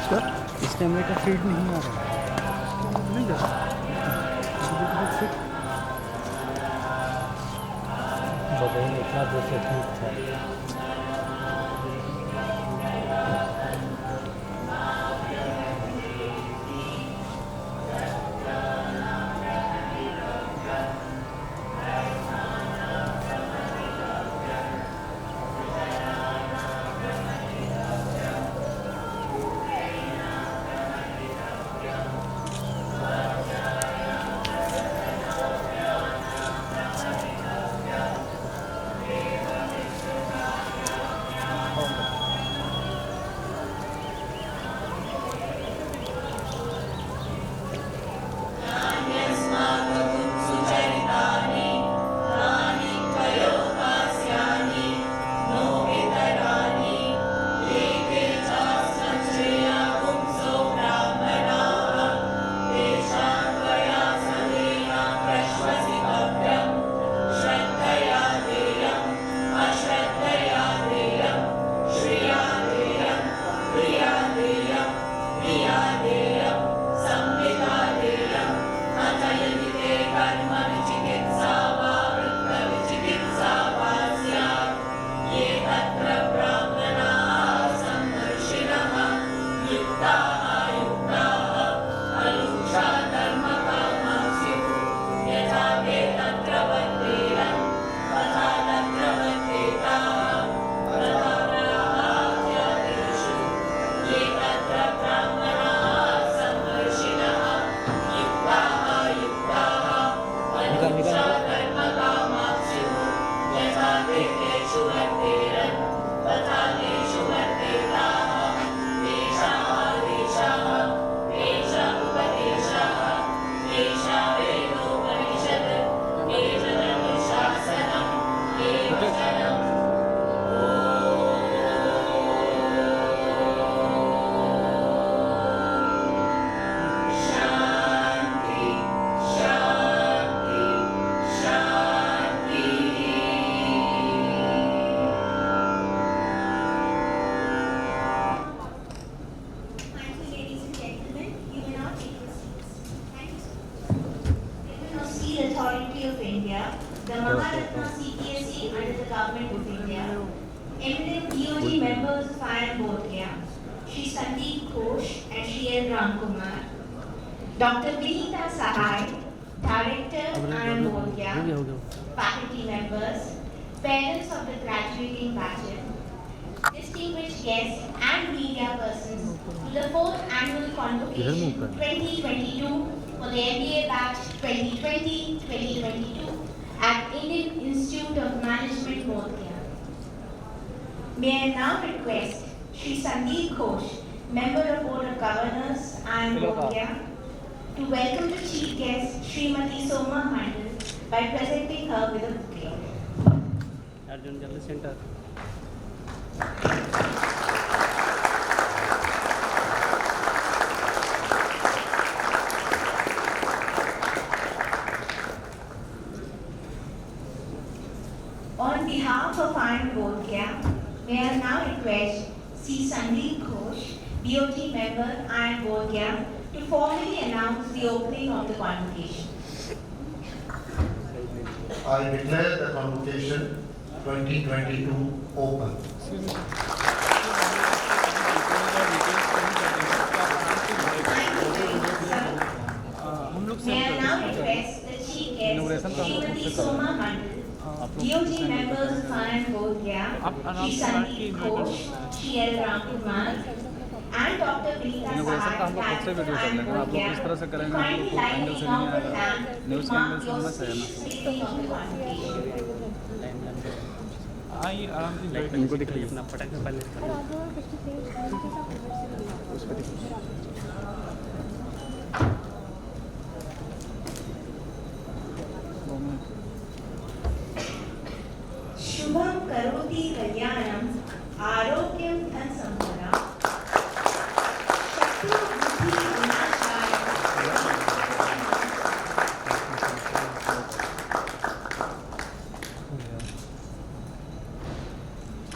इस कैमरे का फीड नहीं आ रहा नहीं जा बताइए इतना दूर से ठीक था eminent DOG members of IIM Bodh Gaya, Shri Sandeep Ghosh and Shri L. Kumar, Dr. Vinita Sahai, Director IIM Bodh Gaya, faculty members, parents of the graduating batches, distinguished guests and media persons to the 4th Annual Convocation 2022 for the MBA batch 2020-2022 at Indian Institute of Management, Bodh Gaya. May I now request Shri Sandeep Ghosh, Member of Board of Governors, IIM Bodh Gaya, to welcome the Chief Guest, Srimati Soma Mondal, by presenting her with a bouquet. Arjun General Center. On behalf of IIM Bodh Gaya, may I now request C. Sandeep Ghosh, BOT member, IIM Bodh Gaya, to formally announce the opening of the convocation. I declare the convocation 2022 open. May I now request the Chief Guest, Srimati Soma Mondal, DOG members of IIM Bodh Gaya, Shri Sandeep Ghosh, Shri L. Kumar, and Dr. Vinita Sahai, Director of IIM Bodh Gaya, to kindly light the Congress lamp to mark your speech beginning of the convocation. इनको दिखाइए अपना पटाख से पहले शुभम करोति कल्याणम आरोग्यम धन संपदा शत्रु बुद्धि विनाशाय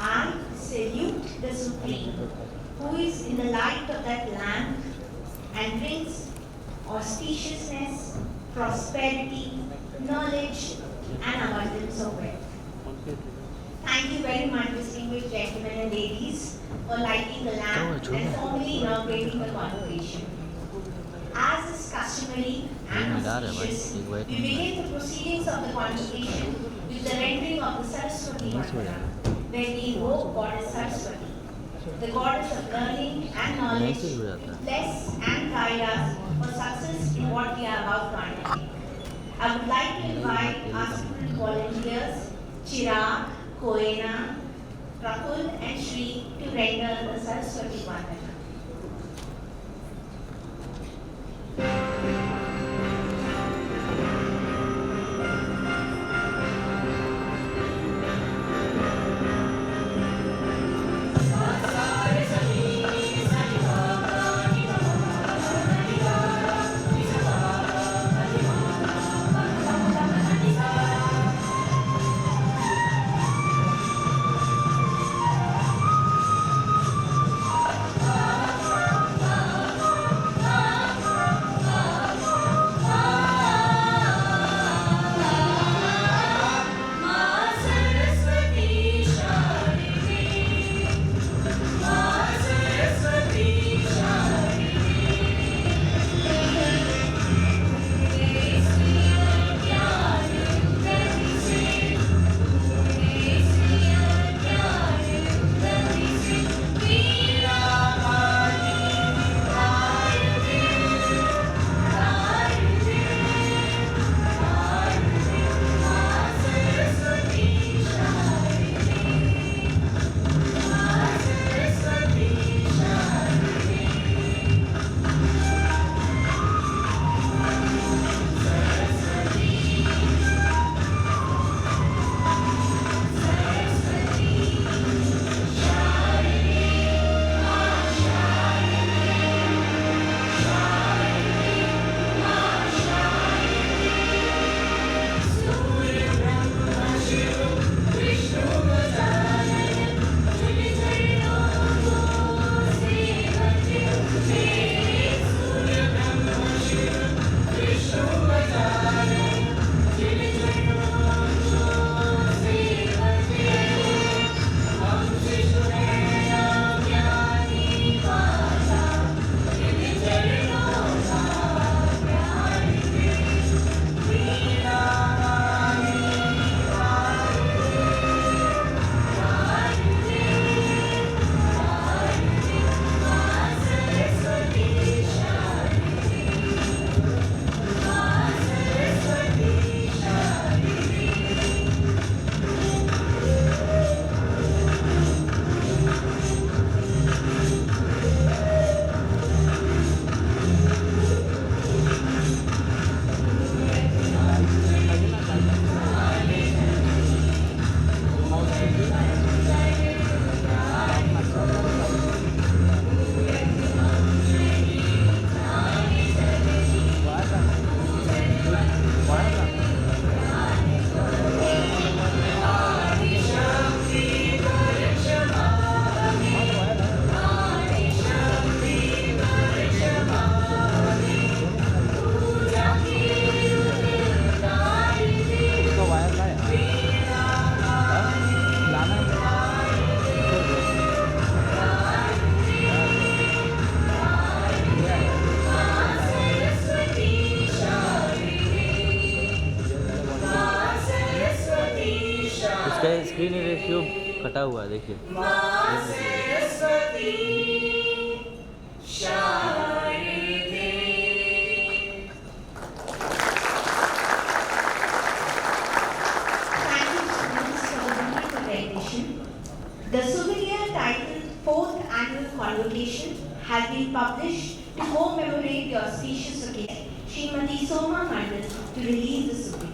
I salute the Supreme, who light of that lamp and brings auspiciousness, prosperity, knowledge, and abundance of wealth. Thank you very much, distinguished gentlemen and ladies, for lighting the lamp and formally inaugurating the convocation. As is customary and auspicious, we begin the proceedings of the convocation with the rendering of the Saraswati Mandala, where we invoke Goddess Saraswati, the goddess of learning and knowledge, to bless and guide us for success in what we are about to undertake. I would like to invite our student volunteers, Chirag, Koena, Rakul and Shri to render the Saraswati Vandana. Screen ratio कटा हुआ है देखिए। The souvenir titled 4th Annual Convocation has been published to commemorate the auspicious occasion. Srimati Soma Mondal to release the souvenir.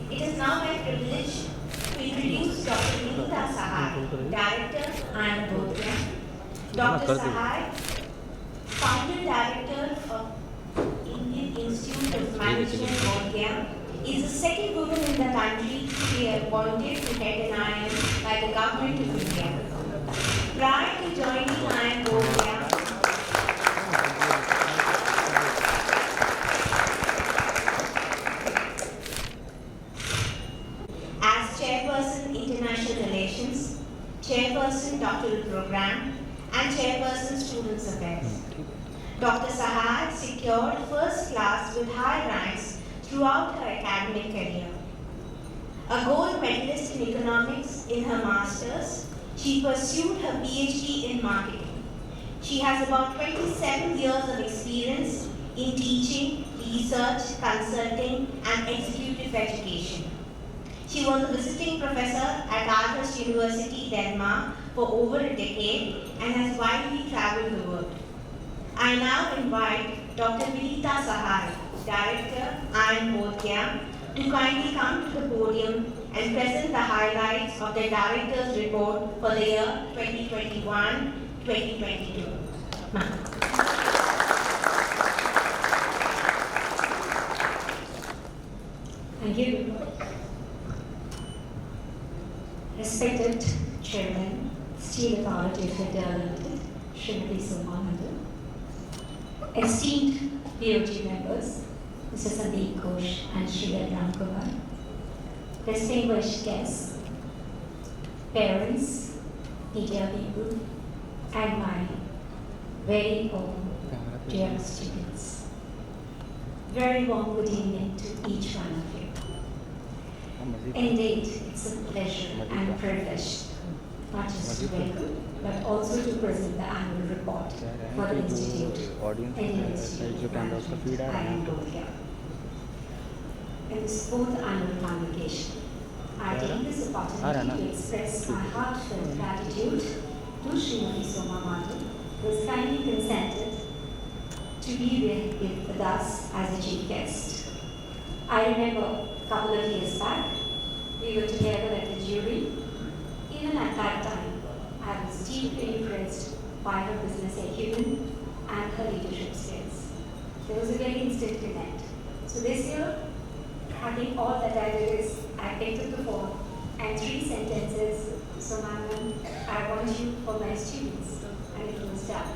It is now my privilege to introduce Dr. Dr. Sahai, founder director of Indian Institute of Management, Bodh Gaya, is the second woman in the country to be appointed to head an IIM by the government of India. Prior to joining IIM Bodh Gaya, as Chairperson International Relations, Chairperson Doctoral Program, and Chairperson Students Affairs. Dr. Sahai secured first class with high ranks throughout her academic career. A gold medalist in economics in her master's, she pursued her PhD in marketing. She has about 27 years of experience in teaching, research, consulting, and executive education. She was a visiting professor at Aarhus University, Denmark for over a decade and has widely traveled the world. I now invite Dr. Vinita Sahai, Director, IIM Bodh Gaya, to kindly come to the podium and present the highlights of the Director's Report for the year 2021-2022. Thank you. Respected Chairman, Steel Authority of India Limited, Srimati Soma Mondal, esteemed BOG members, Mr. Sandeep Ghosh and Shri Ram Kumar, distinguished guests, parents, media people, and my very own dear students. Very warm good evening to each one of you. Indeed, it's a pleasure and privilege not just to welcome, but also to present the annual report for the Institute, Indian Institute of Management, IIM Bodh Gaya. In this fourth annual convocation, I take this opportunity to express my heartfelt gratitude to Srimati Soma Mondal, who has kindly consented to be with us as a chief guest. I remember a couple of years back, we were together at the jury. Even at that time, I was deeply impressed by her business acumen and her leadership skills. There was a very instant connect. So this year, I think all that I did is I picked up the phone and 3 sentences. So, ma'am, I want you for my students, and it was done.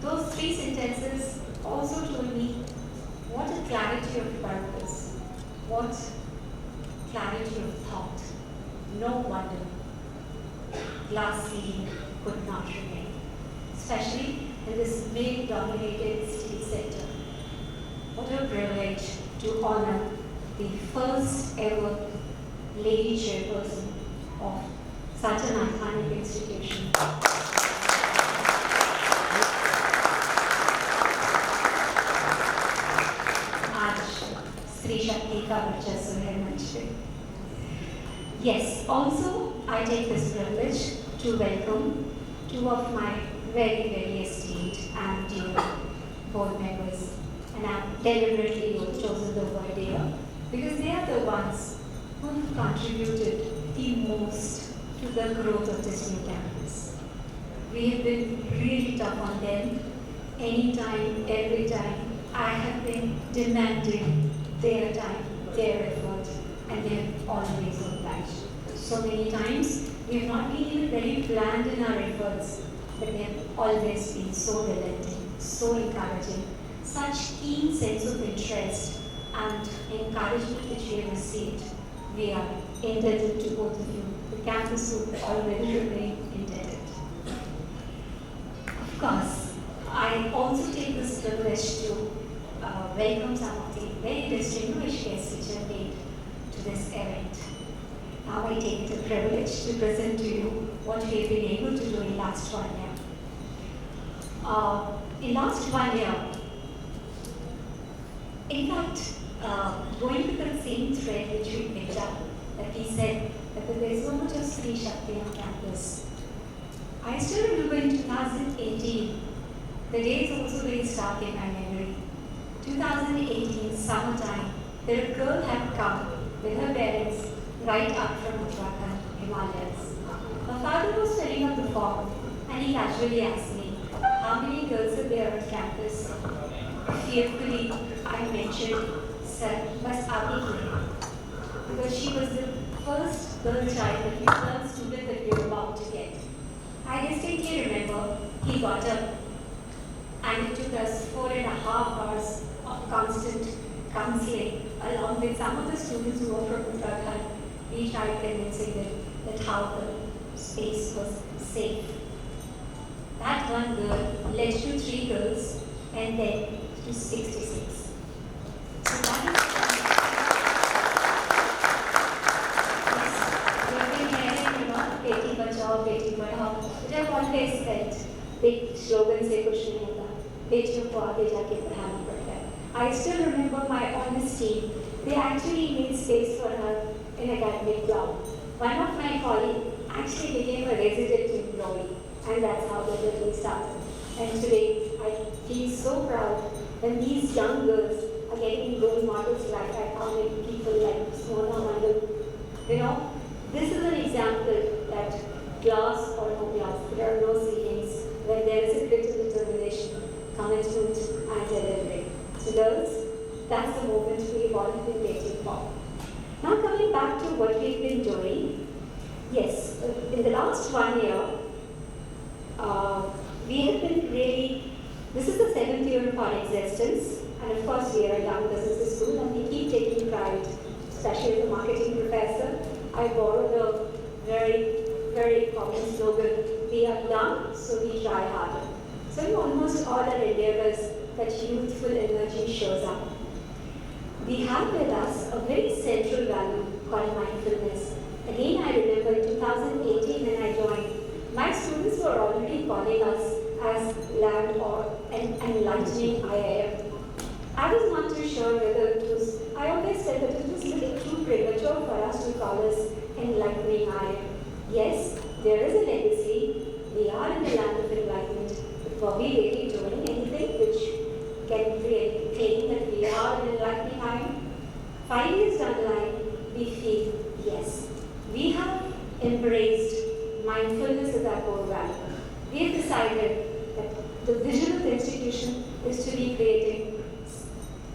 Those 3 sentences also told me what a clarity of purpose, what clarity of thought. No wonder glass ceiling could not remain, especially in this male-dominated steel sector. What a privilege to honor the first ever lady chairperson of such an iconic institution. Yes, also I take this privilege to welcome 2 of my very, very esteemed and dear board members. And I've deliberately chosen the word dear because they are the ones who have contributed the most to the growth of this new campus. We have been really tough on them. Anytime, every time, I have been demanding their time, their effort, and they have always obliged. So many times, we have not been even very planned in our efforts, but they have always been so relenting, so encouraging, such keen sense of interest and encouragement which we have received. We are indebted to both of you. The campus would always remain indebted. Of course, I also take this privilege to welcome some of the very distinguished guests which have made to this event. Now I take it a privilege to present to you what we have been able to do in last 1 year. In last 1 year, in fact, going with the same thread which we picked up, that we said that there is so much of Sri Shakti on campus. I still remember in 2018, the day is also very stark in my memory. 2018 summertime, the girl had come with her parents right up from Uttarakhand, Himalayas. Her father was filling up the form and he casually asked me, how many girls are there on campus? Fearfully, I mentioned, sir, bas aap hi hai. Because she was the first girl child, the girl student that we were about to get. I distinctly remember he got up and it took us 4.5 hours of constant counseling along with some of the students who were from Uttarakhand. We tried convincing them that how the space was safe. That one girl led to 3 girls and then to 66. So that is Beti Bachao Beti Padhao मुझे always felt big slogan से कुछ नहीं होता बेटियों को आगे जाके पढ़ाना पड़ता है. I still remember my honors team. They actually made space for her in academic block. One of my colleagues actually became a resident employee, and that's how the journey started. And today I feel so proud when these young girls are getting role models like I found people like Soma Mondal. You know, this is an example that glass or no glass, there are no ceilings. When there is a grit and determination, commitment and delivery. So girls, that's the moment we've all been waiting for. Now coming back to what we've been doing, yes, in the last 1 year, we have been really, this is the 7th year of our existence, and of course we are a young business school and we keep taking pride, especially as a marketing professor. I borrowed a very common slogan, we are young, so we try harder. So in almost all our endeavors, that youthful energy shows up. We have with us a very central value called mindfulness. Again, I remember in 2018 when I joined, my students were already calling us as land or an enlightening IIM. I was not too sure whether it was, I always said that it was a little too premature for us to call us enlightening IIM. Yes, there is a legacy, we are in the land of enlightenment, but were we really doing anything which can claim that we are an enlightening IIM? 5 years down the line, we feel yes. We have embraced mindfulness as our core value. We have decided that the vision of the institution is to be creating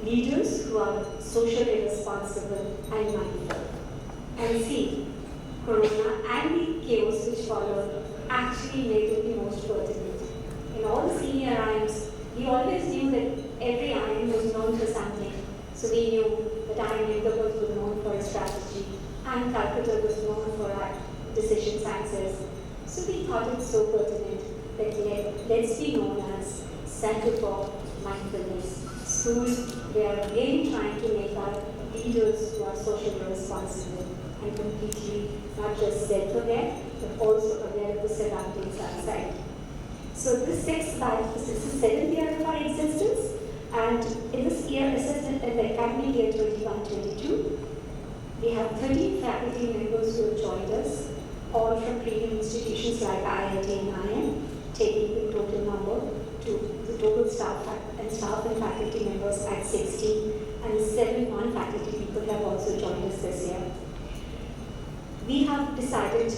leaders who are socially responsible and mindful. And see, Corona and the chaos which followed actually made it the most pertinent. In all the senior IIMs, we always knew that every IIM was known for something. So we knew that IIMBG was known for its strategy, and Calcutta was known for our decision sciences. So we thought it so pertinent that let's be known as Center for Mindfulness. School where we are really trying to make our leaders who are socially responsible and completely not just self-aware, but also aware of the surroundings outside. So this is the 7th year of our existence, and in this year, assistant in the academic year 21-22, we have 13 faculty members who have joined us, all from premium institutions like IIT and IIM, taking the total number to the total staff and faculty members at 60, and 7 non-faculty people have also joined us this year. We have decided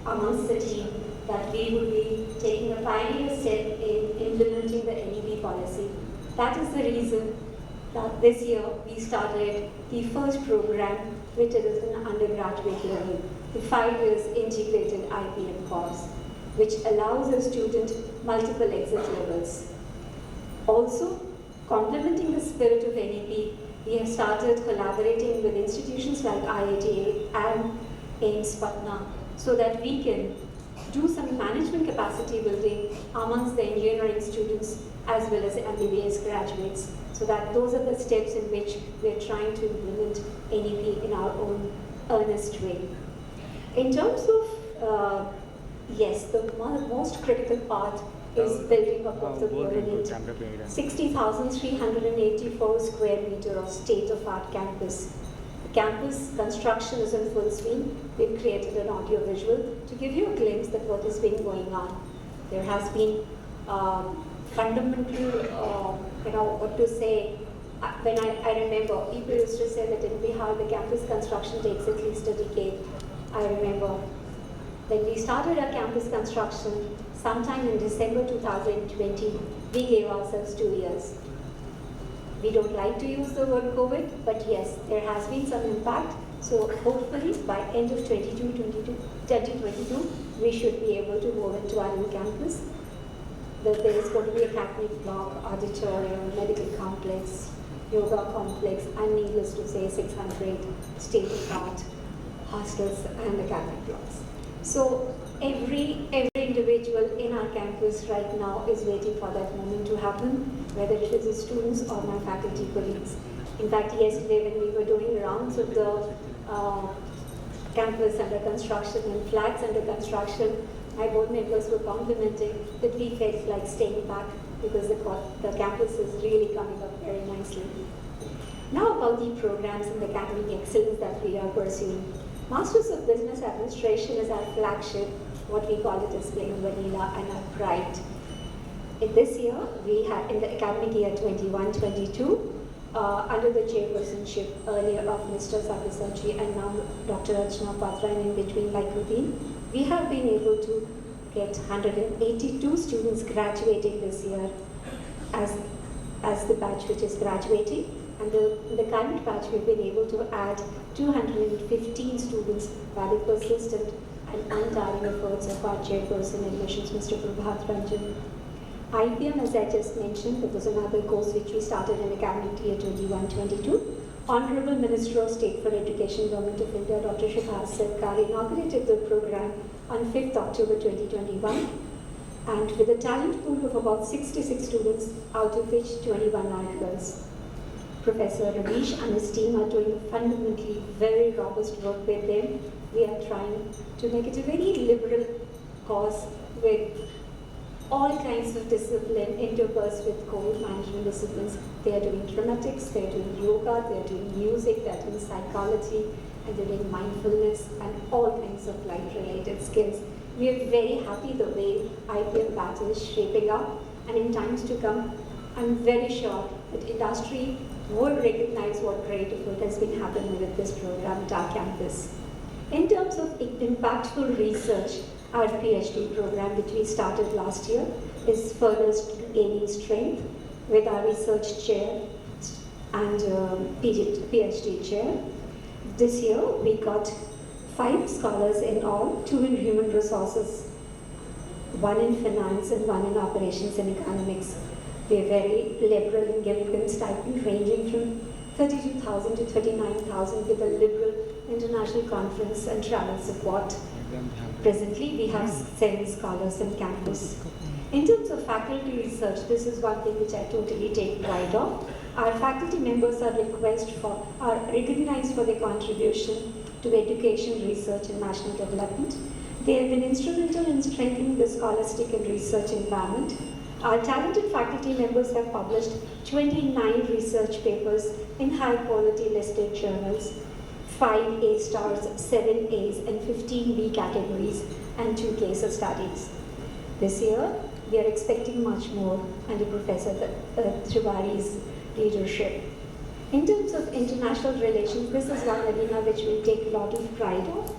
amongst the team that we would be taking a pioneer step in implementing the NEP policy. That is the reason that this year we started the first program, which is an undergraduate level, the 5 years integrated IPM course, which allows a student multiple exit levels. Also, complementing the spirit of NEP, we have started collaborating with institutions like IITA and IIMS Patna so that we can do some management capacity building amongst the engineering students as well as the MBBS graduates. So that those are the steps in which we are trying to implement NEP in our own earnest way. In terms of, yes, the most critical part is building up of the permanent 60,384 square meter of state-of-art campus. The campus construction is in full swing. We've created an audio visual to give you a glimpse of what has been going on. There has been fundamental, what to say, when I remember, people used to say that in Bihar, the campus construction takes at least a decade. I remember When we started our campus construction sometime in December 2020, we gave ourselves 2 years. We don't like to use the word COVID, but yes, there has been some impact. So hopefully by end of 2022, we should be able to move into our new campus. There is going to be academic block, auditorium, medical complex, yoga complex, and needless to say, 600 state-of-the-art hostels and academic blocks. So every individual in our campus right now is waiting for that moment to happen, whether it is the students or my faculty colleagues. In fact, yesterday when we were doing rounds of the campus under construction and flats under construction, my board members were complimenting that we felt like staying back because the campus is really coming up very nicely. Now about the programs and the academic excellence that we are pursuing. Masters of Business Administration is our flagship, what we call it as plain vanilla and our pride. In this year, we had in the academic year 21-22, under the chairpersonship earlier of Mr. Sabyasachi and now Dr. Rachna Patra, and in between like routine, we have been able to get 182 students graduating this year as the batch which is graduating. And the current batch we've been able to add 215 students by the persistent and untiring efforts of our chairperson admissions, Mr. Prabhat Ranjan. IPM, as I just mentioned, it was another course which we started in academic year 21-22. Honorable Minister of State for Education, Government of India, Dr. Subhash Sarkar inaugurated the program on 5th October 2021, and with a talent pool of about 66 students, out of which 21 are girls. Professor Ravish and his team are doing fundamentally very robust work with them. We are trying to make it a very liberal course with all kinds of discipline interspersed with COVID management disciplines. They are doing dramatics, they are doing yoga, they are doing music, they are doing psychology, and they are doing mindfulness and all kinds of life-related skills. We are very happy the way IPM battle is shaping up, and in times to come, I'm very sure that industry would recognize what great effort has been happening with this program at our campus. In terms of impactful research, our PhD program, which we started last year, is further gaining strength with our research chair and PhD chair. This year, we got 5 scholars in all, 2 in human resources, 1 in finance and 1 in operations and economics. We are very liberal in giving them stipend ranging from 32,000 to 39,000 with a liberal international conference and travel support. Presently, we have 7 scholars on campus. In terms of faculty research, this is one thing which I totally take pride of. Our faculty members are recognized for their contribution to education, research, and national development. They have been instrumental in strengthening the scholastic and research environment. Our talented faculty members have published 29 research papers in high-quality listed journals, 5 A stars, 7 A's, and 15 B categories, and 2 case studies. This year, we are expecting much more under Professor Trivari's leadership. In terms of international relations, this is one arena which we take a lot of pride of.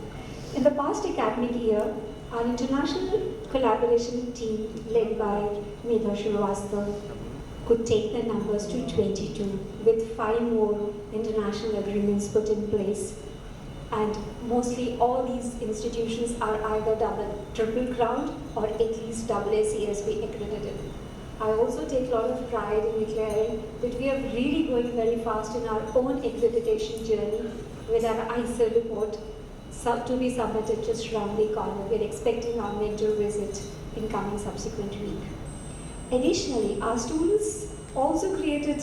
In the past academic year, our international collaboration team led by Medha Srivastava could take the numbers to 22, with 5 more international agreements put in place. And mostly all these institutions are either triple crowned or at least AACSB accredited. I also take a lot of pride in declaring that we are really going very fast in our own accreditation journey with our ISO report to be submitted just around the corner. We're expecting our mentor visit in coming subsequent week. Additionally, our students also created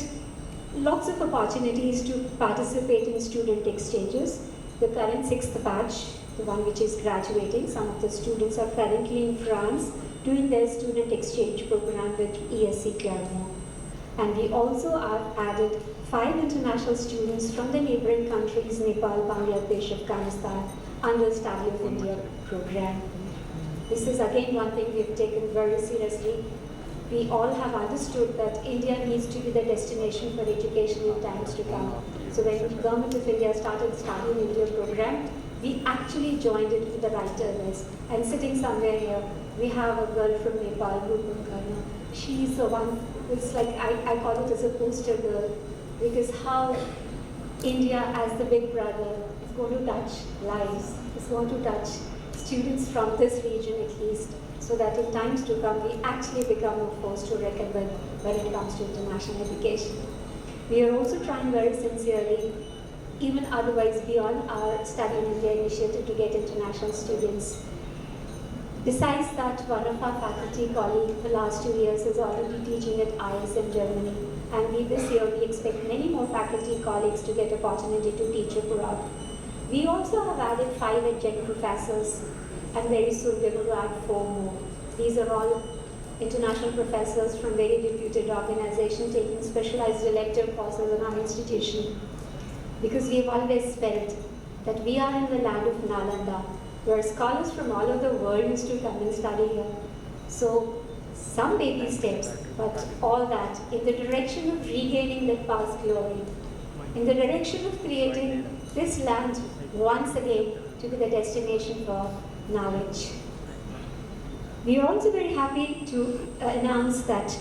lots of opportunities to participate in student exchanges. The current 6th batch, the one which is graduating, some of the students are currently in France doing their student exchange program with ESC Clermont. And we also have added 5 international students from the neighboring countries, Nepal, Bangladesh, Afghanistan, under Study of India program. This is again one thing we've taken very seriously. We all have understood that India needs to be the destination for education in times to come. So when the Government of India started Study in India program, we actually joined it with the writer list. And sitting somewhere here, we have a girl from Nepal, Rupam. She's the one, it's like, I call it as a poster girl, because how India as the big brother is going to touch lives, is going to touch students from this region at least, so that in times to come, we actually become a force to reckon with when it comes to international education. We are also trying very sincerely, even otherwise beyond our Study in India initiative, to get international students. Besides that, one of our faculty colleagues for the last 2 years is already teaching at IIM Germany, and this year we expect many more faculty colleagues to get opportunity to teach abroad. We also have added 5 adjunct professors, and very soon we're going to add 4 more. These are all international professors from very reputed organizations taking specialized elective courses in our institution. Because we have always felt that we are in the land of Nalanda, where scholars from all over the world used to come and study here. So some baby steps, but all that in the direction of regaining that past glory, in the direction of creating this land once again to be the destination for knowledge. We are also very happy to announce that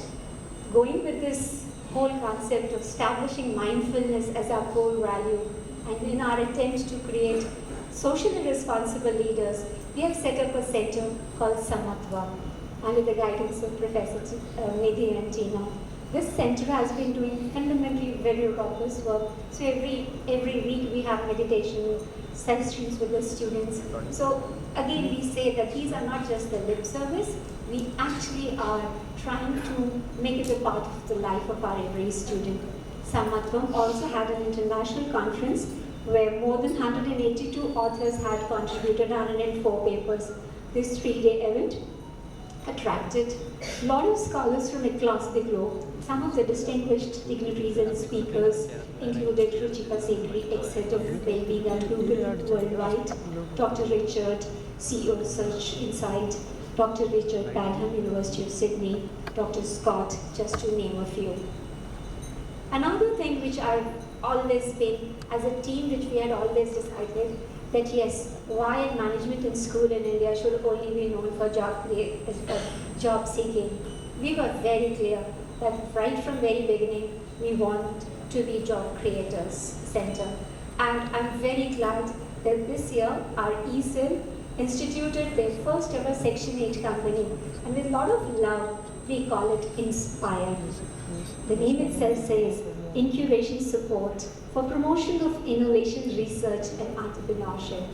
going with this whole concept of establishing mindfulness as our core value, and in our attempt to create socially responsible leaders, we have set up a center called Samatva under the guidance of Professor Nidhi and Tina. This center has been doing fundamentally very robust work. So every week we have meditation sessions with the students. So again, we say that these are not just the lip service. We actually are trying to make it a part of the life of our every student. Samatvam also had an international conference where more than 182 authors had contributed 104 papers. This 3-day event attracted a lot of scholars from across the globe. Some of the distinguished dignitaries and speakers included Ruchika Singri, ex-head of Wellbeing and Google Worldwide, Dr. Richard, CEO Search Insight, Dr. Richard Badham, University of Sydney, Dr. Scott, just to name a few. Another thing which I've always been, as a team which we had always decided, that yes, why management in school in India should only be known for job seeking. We were very clear that right from very beginning, we want to be job creators center. And I'm very glad that this year our IIM instituted their first ever Section 8 company. And with a lot of love, we call it Inspire. The name itself says incubation support for promotion of innovation, research and entrepreneurship.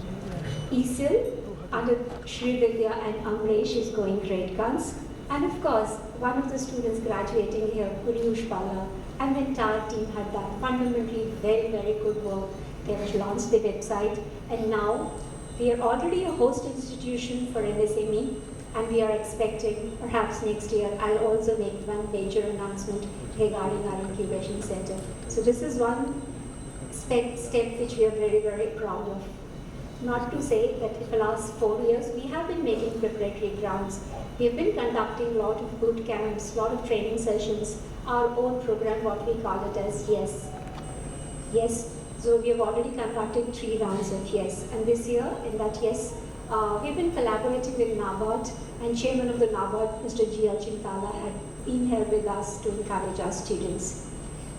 IIM under Shri Vidya and Amresh is going great guns. And of course, one of the students graduating here, Puriyush Pala, and the entire team had done fundamentally very, very good work. They have launched the website, and now we are already a host institution for MSME, and we are expecting perhaps next year I'll also make one major announcement regarding our incubation center. So this is one step which we are very, very proud of. Not to say that in the last 4 years we have been making preparatory grounds. We have been conducting a lot of boot camps, a lot of training sessions, our own program, what we call it as YES. Yes, so we have already conducted 3 rounds of YES. And this year in that YES, we've been collaborating with NABARD, and Chairman of the NABARD, Mr. G.L. Chintala, had been here with us to encourage our students.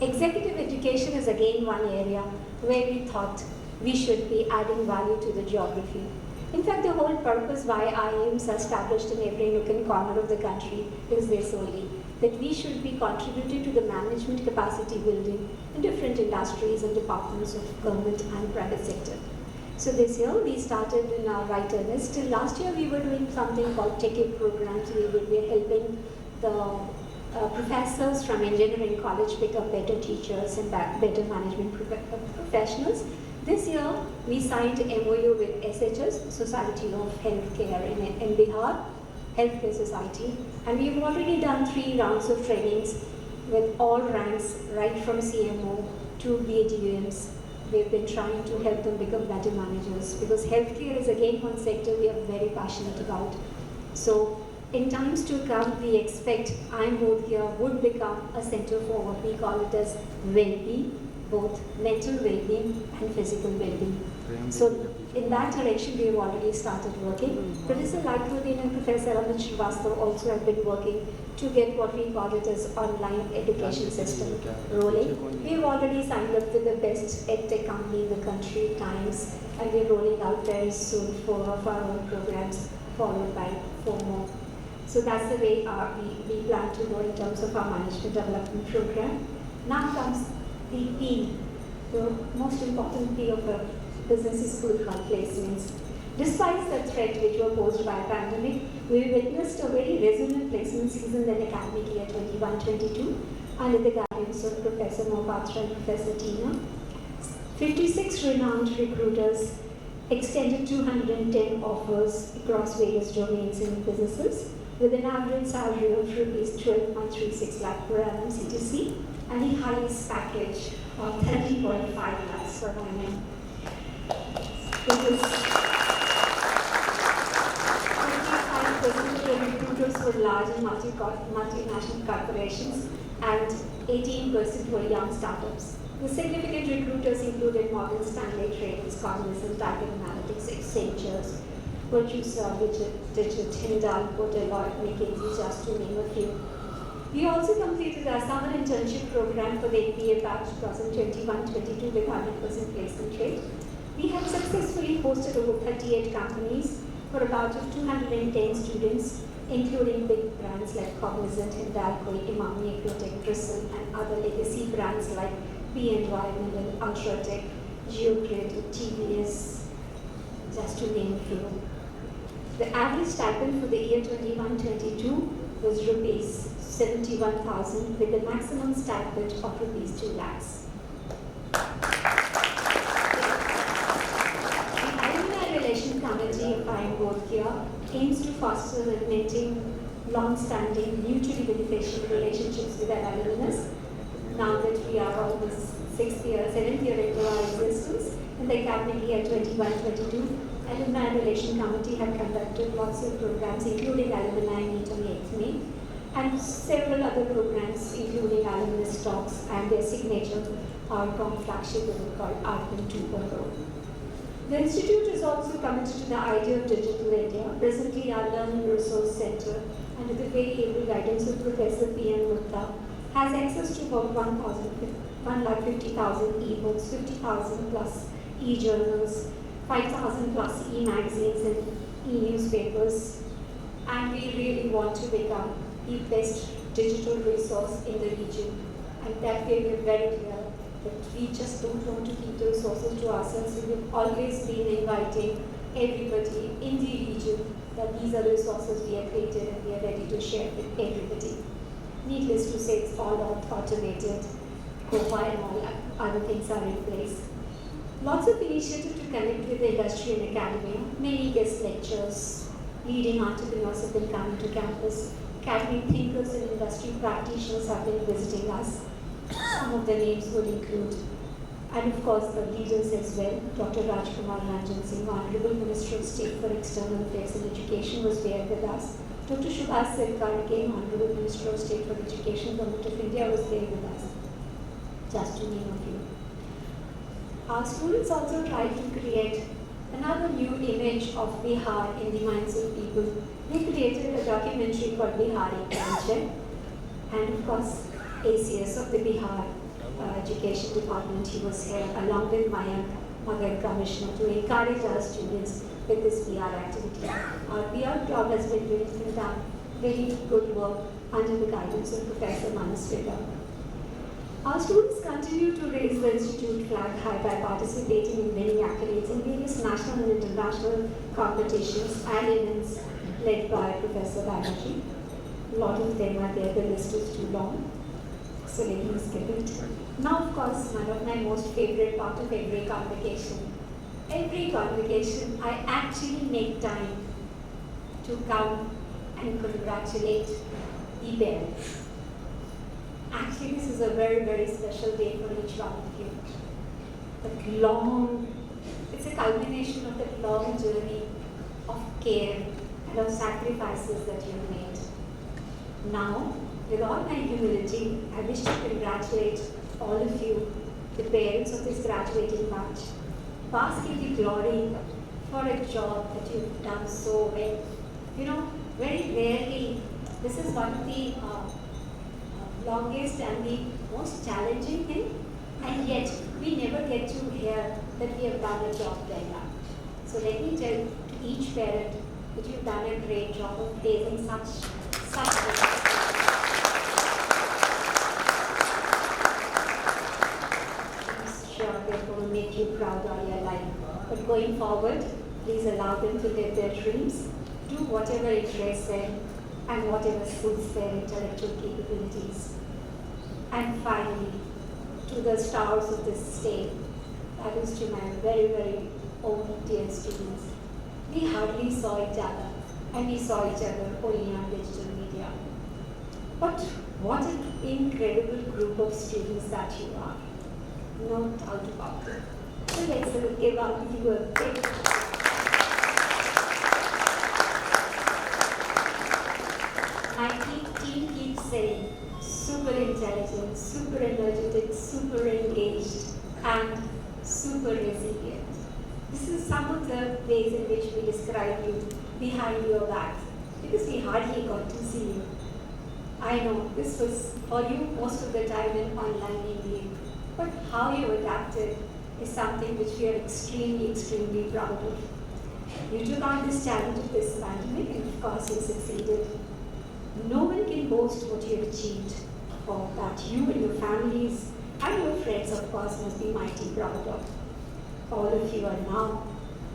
Executive education is again one area where we thought we should be adding value to the geography. In fact, the whole purpose why IIMs are established in every nook and corner of the country is this only, that we should be contributing to the management capacity building in different industries and departments of government and private sector. So this year we started in our writer list. Till last year we were doing something called Tech programs. We were helping the professors from engineering college become better teachers and better management professionals. This year, we signed an MOU with SHS, Society of Healthcare in Bihar, Healthcare Society, and we've already done 3 rounds of trainings with all ranks, right from CMO to BADUMs. We've been trying to help them become better managers, because healthcare is again one sector we are very passionate about. So in times to come, we expect IIM Bodh Gaya would become a center for what we call it as well-being, both mental well-being and physical well-being. So in that direction, we have already started working. Professor Lakruddin and Professor Amit Srivastava also have been working to get what we call it as online education system rolling. We have already signed up with the best edtech company in the country, Times, and we are rolling out very soon 4 of our own programs, followed by 4 more. So that's the way we plan to go in terms of our management development program. Now comes the P, the most important P of a business school called placements. Despite the threat which was posed by a pandemic, we witnessed a very resilient placement season in academic year 21-22 under the guidance of Professor Mohapatra and Professor Tina. 56 renowned recruiters extended 210 offers across various domains and businesses with an average salary of rupees 12.36 lakh per annum CTC and the highest package of 30.5 lakhs per annum. This is 55% of the recruiters were large and multinational corporations and 18% were young startups. The significant recruiters included Morgan Stanley, Trails, Cognizant, Tiger Analytics, Accentures, Virtusa, Digit, Hindalco, Deloitte, McKinsey, just to name a few. We also completed our summer internship program for the MBA batch 2021-22 with 100% placement rate. We have successfully hosted over 38 companies for about 210 students, including big brands like Cognizant, Hindalco, Imami, Agrotech, Crystal, and other legacy brands like B&Y, Middle, Ultratech, GeoGrid, TVS, just to name a few. The average stipend for the year 21-22 was rupees 71,000 with a maximum stipend of rupees 2 lakhs. The Alumni Relation Committee of IIM Bodh Gaya aims to foster and maintain long-standing, mutually beneficial relationships with our alumnus. Now that we are almost 7th year into our existence, in the academic year 21-22, Alumni Relation Committee have conducted lots of programs, including Alumni Meet on 8th May, and several other programs, including alumnus talks and their signature, our flagship event called Anthem 2.0. The Institute is also committed to the idea of digital India. Presently, our Learning Resource Center, under the very able guidance of Professor P.M. Gupta, has access to about 150,000 e-books, 50,000 plus e-journals, 5,000 plus e-magazines and e-newspapers, and we really want to become the best digital resource in the region. And that way we are very clear that we just don't want to keep the resources to ourselves. We have always been inviting everybody in the region that these are the resources we have created and we are ready to share with everybody. Needless to say, it's all automated, COPA and all other things are in place. Lots of initiatives to connect with the industry and academia. Many guest lectures, leading entrepreneurs have been coming to campus. Academic thinkers and industry practitioners have been visiting us. Some of the names would include, and of course the leaders as well. Dr. Rajkumar Ranjan Singh, Honorable Minister of State for External Affairs and Education, was there with us. Dr. Subhash Sarkar, again Honorable Minister of State for Education, Government of India, was there with us. Just to name a few. Our students also tried to create another new image of Bihar in the minds of people. They created a documentary called Bihar in Culture, and of course ACS of the Bihar Education Department, he was here along with Mayank, Magar Commissioner, to encourage our students with this PR activity. Our PR club has been doing very good work under the guidance of Professor Manas Vidya. Our students continue to raise the Institute flag high by participating in many accolades in various national and international competitions and events led by Professor Banerjee. A lot of them are there, the list is too long, so let me skip it. Now, of course, one of my most favorite part of every convocation. Every convocation, I actually make time to come and congratulate the parents. Actually, this is a very, very special day for each one of you. It's a culmination of that long journey of care and of sacrifices that you've made. Now, with all my humility, I wish to congratulate all of you, the parents of this graduating batch. Bask in the glory for a job that you've done so well. You know, very rarely, this is one of the longest and the most challenging thing, and yet we never get to hear that we have done a job well done. So let me tell to each parent that you've done a great job of raising such I'm sure they're going to make you proud all your life. But going forward, please allow them to live their dreams, do whatever interests them, and whatever suits their intellectual capabilities. And finally, to the stars of this stage, that is to my very, very own dear students. We hardly saw each other, and we saw each other only on digital media. But what an incredible group of students that you are. No doubt about it. So let's give up you a big My team keeps saying super intelligent, super energetic, super engaged, and super resilient. This is some of the ways in which we describe you behind your back, because we hardly got to see you. I know this was for you most of the time in online media, but how you adapted is something which we are extremely, extremely proud of. You took on this challenge of this pandemic, and of course you succeeded. No one can boast what you have achieved, for that you and your families and your friends, of course, must be mighty proud of. All of you are now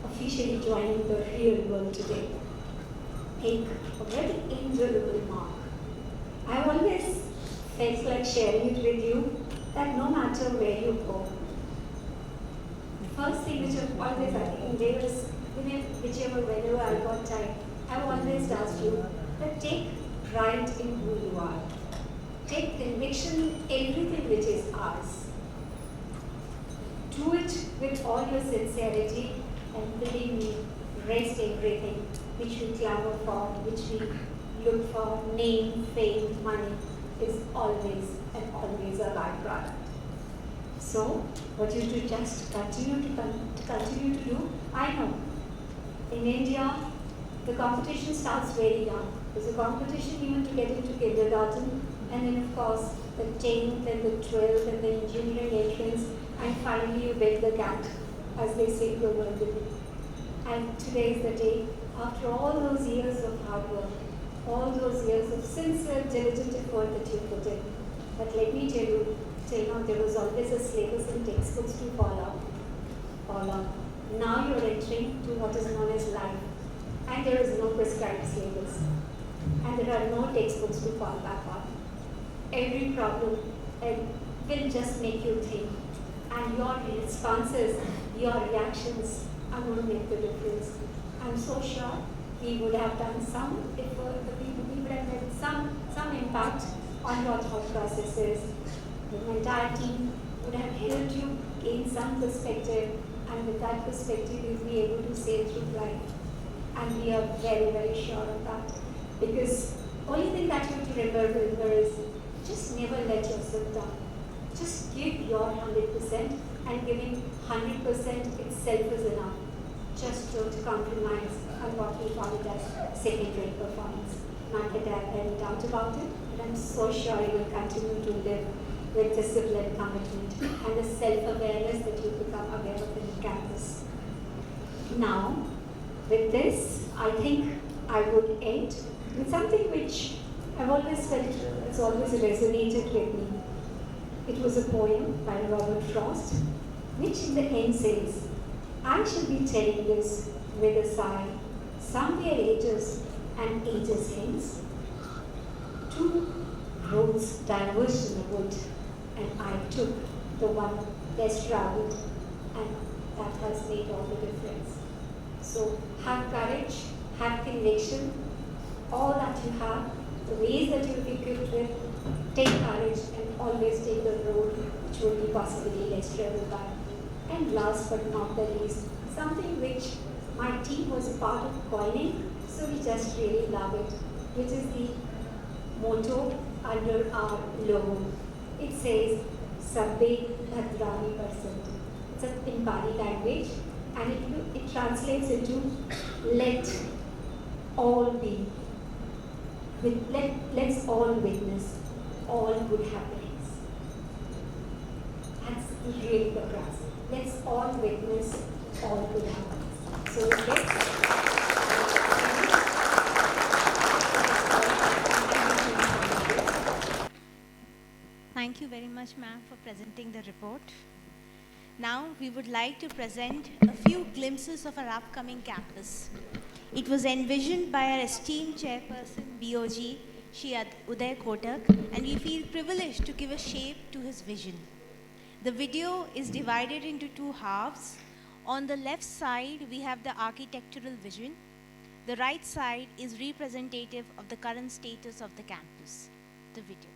officially joining the real world today. Take a very indelible mark. I've always felt like sharing it with you that no matter where you go, the first thing which I've always, I think, endeavors, whenever I got time, I've always asked you that take pride in who you are. Take conviction in everything which is ours. Do it with all your sincerity, and believe me, rest everything which we clamor for, which we look for, name, fame, money, is always and always a byproduct. So, what you do, just continue to do. I know, in India, the competition starts very young. There's a competition even to get into kindergarten, and then of course the 10th and the 12th and the engineering entrance, and finally you beg the cat, as they say proverbially. And today is the day, after all those years of hard work, all those years of sincere, diligent effort that you put in. But let me tell you, till now there was always a syllabus and textbooks to follow. Now you are entering to what is known as life, and there is no prescribed syllabus, and there are no textbooks to fall back on. Every problem will just make you think, and your responses, your reactions are going to make the difference. I'm so sure we would have done some effort, we would have had some impact on your thought processes. The entire team would have helped you gain some perspective, and with that perspective you'll be able to sail through life. And we are very, very sure of that. Because only thing that you have to remember is just never let yourself down. Just give your 100%, and giving 100% itself is enough. Just don't compromise on what we call it as second-rate performance. Not that I have any doubt about it, but I'm so sure you will continue to live with discipline, commitment, and the self-awareness that you become aware of in campus. Now, with this, I think I would end with something which I've always felt has always resonated with me. It was a poem by Robert Frost, which in the end says, I shall be telling this with a sigh, somewhere ages and ages hence. Two roads diverged in the wood, and I took the one less traveled, and that has made all the difference. So have courage, have conviction, all that you have, the ways that you'll be equipped with, take courage and always take the road which will be possibly less traveled by. And last but not the least, something which my team was a part of coining, so we just really love it, which is the motto under our logo. It says, Sabbe Bhadrani Parsant. It's in Pali language, And it translates into let all be. Let's all witness all good happenings. That's really the crux. Let's all witness all good happenings. So Thank you very much, ma'am, for presenting the report. Now, we would like to present a few glimpses of our upcoming campus. It was envisioned by our esteemed chairperson, BOG, Shri Uday Kotak, and we feel privileged to give a shape to his vision. The video is divided into two halves. On the left side, we have the architectural vision. The right side is representative of the current status of the campus. The video.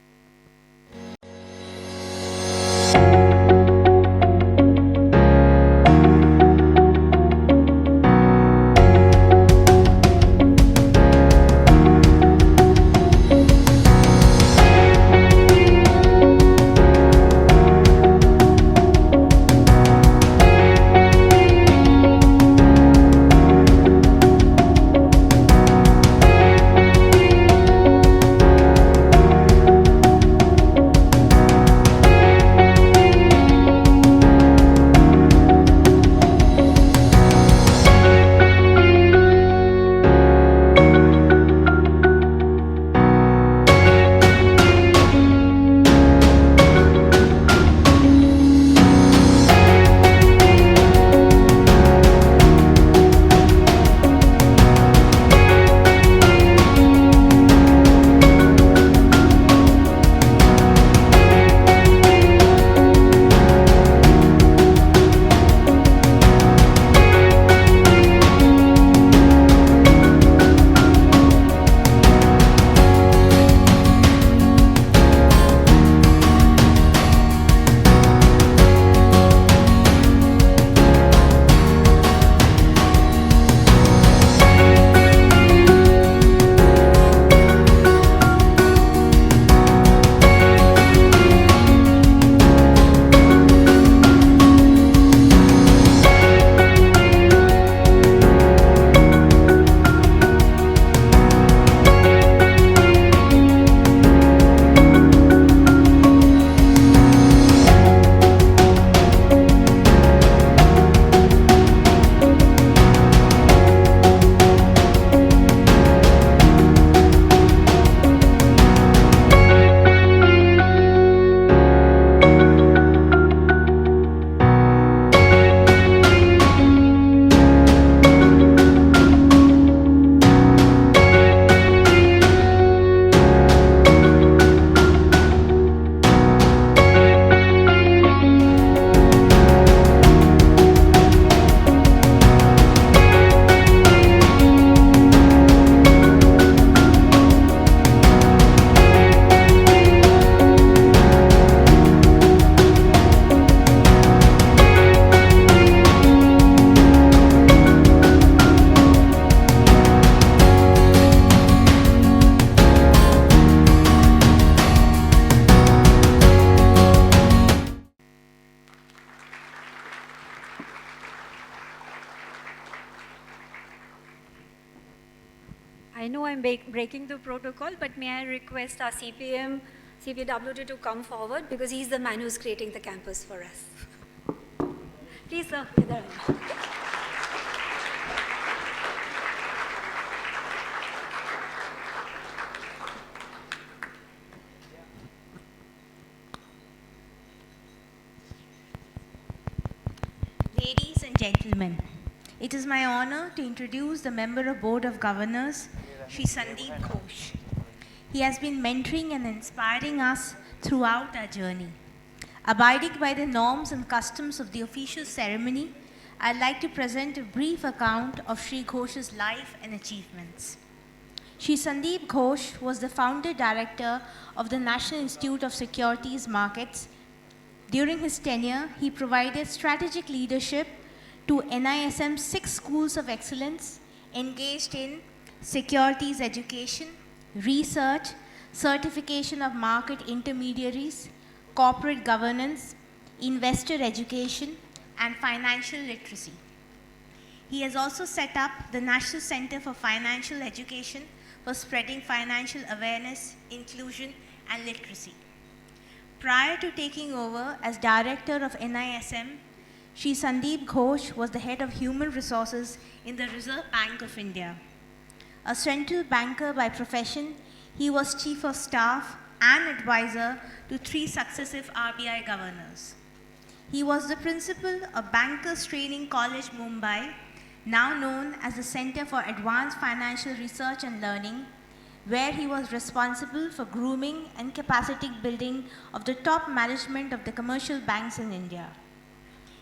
I know I'm breaking the protocol, but may I request our CPWD to come forward because he's the man who's creating the campus for us. Please, sir. Ladies and gentlemen, it is my honor to introduce the Member of Board of Governors, Shri Sandeep Ghosh. He has been mentoring and inspiring us throughout our journey. Abiding by the norms and customs of the official ceremony, I'd like to present a brief account of Shri Ghosh's life and achievements. Shri Sandeep Ghosh was the founder director of the National Institute of Securities Markets. During his tenure, he provided strategic leadership to NISM's 6 schools of excellence engaged in securities education, research, certification of market intermediaries, corporate governance, investor education, and financial literacy. He has also set up the National Center for Financial Education for spreading financial awareness, inclusion, and literacy. Prior to taking over as director of NISM, Shri Sandeep Ghosh was the head of human resources in the Reserve Bank of India. A central banker by profession, he was chief of staff and advisor to 3 successive RBI governors. He was the principal of Bankers Training College, Mumbai, now known as the Center for Advanced Financial Research and Learning, where he was responsible for grooming and capacity building of the top management of the commercial banks in India.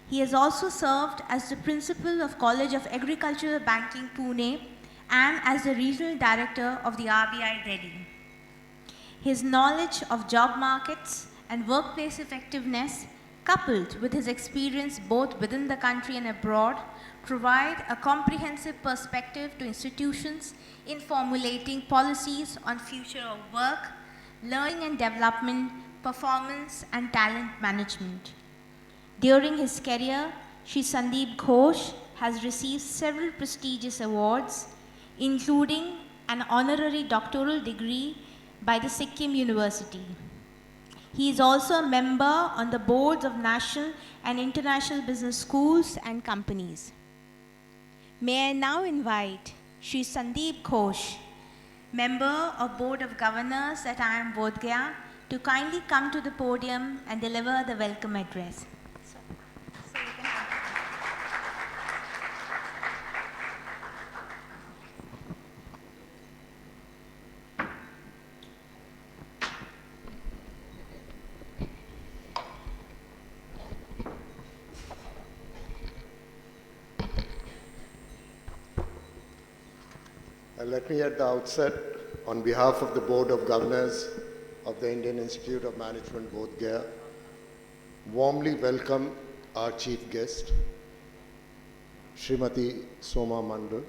He has also served as the principal of College of Agricultural Banking, Pune, and as the regional director of the RBI, Delhi. His knowledge of job markets and workplace effectiveness, coupled with his experience both within the country and abroad, provide a comprehensive perspective to institutions in formulating policies on future of work, learning and development, performance, and talent management. During his career, Shri Sandeep Ghosh has received several prestigious awards, including an honorary doctoral degree by the Sikkim University. He is also a member on the boards of national and international business schools and companies. May I now invite Shri Sandeep Ghosh, member of Board of Governors at IIM Bodh Gaya, to kindly come to the podium and deliver the welcome address. Let me at the outset, on behalf of the Board of Governors of the Indian Institute of Management, Bodh Gaya, warmly welcome our chief guest, Srimati Soma Mondal,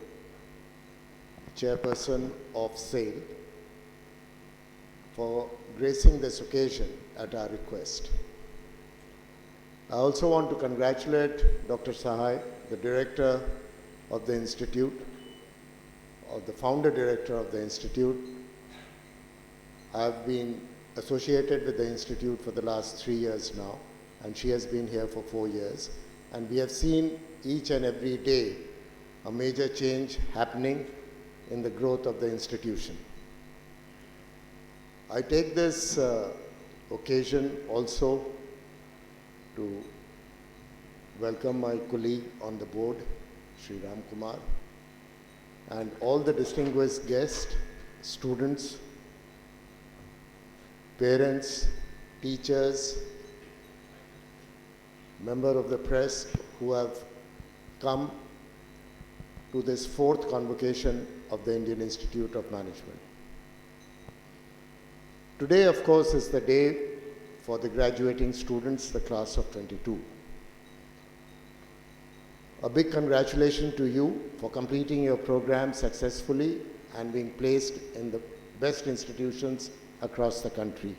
Chairperson of SAIL, for gracing this occasion at our request. I also want to congratulate Dr. Sahai, the director of the Institute, of the founder director of the Institute. I've been associated with the Institute for the last 3 years now, and she has been here for 4 years. And we have seen each and every day a major change happening in the growth of the institution. I take this occasion also to welcome my colleague on the board, Sri Ram Kumar, and all the distinguished guests, students, parents, teachers, members of the press who have come to this 4th convocation of the Indian Institute of Management. Today, of course, is the day for the graduating students, the class of 22. A big congratulations to you for completing your program successfully and being placed in the best institutions across the country.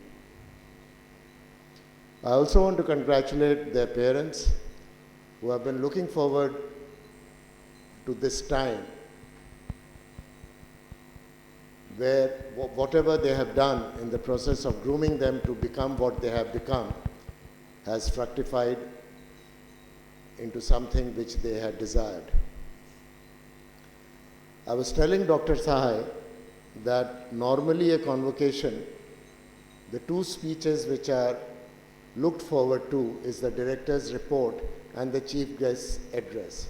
I also want to congratulate their parents who have been looking forward to this time where whatever they have done in the process of grooming them to become what they have become has fructified into something which they had desired. I was telling Dr. Sahai that normally a convocation, the 2 speeches which are looked forward to is the director's report and the chief guest's address.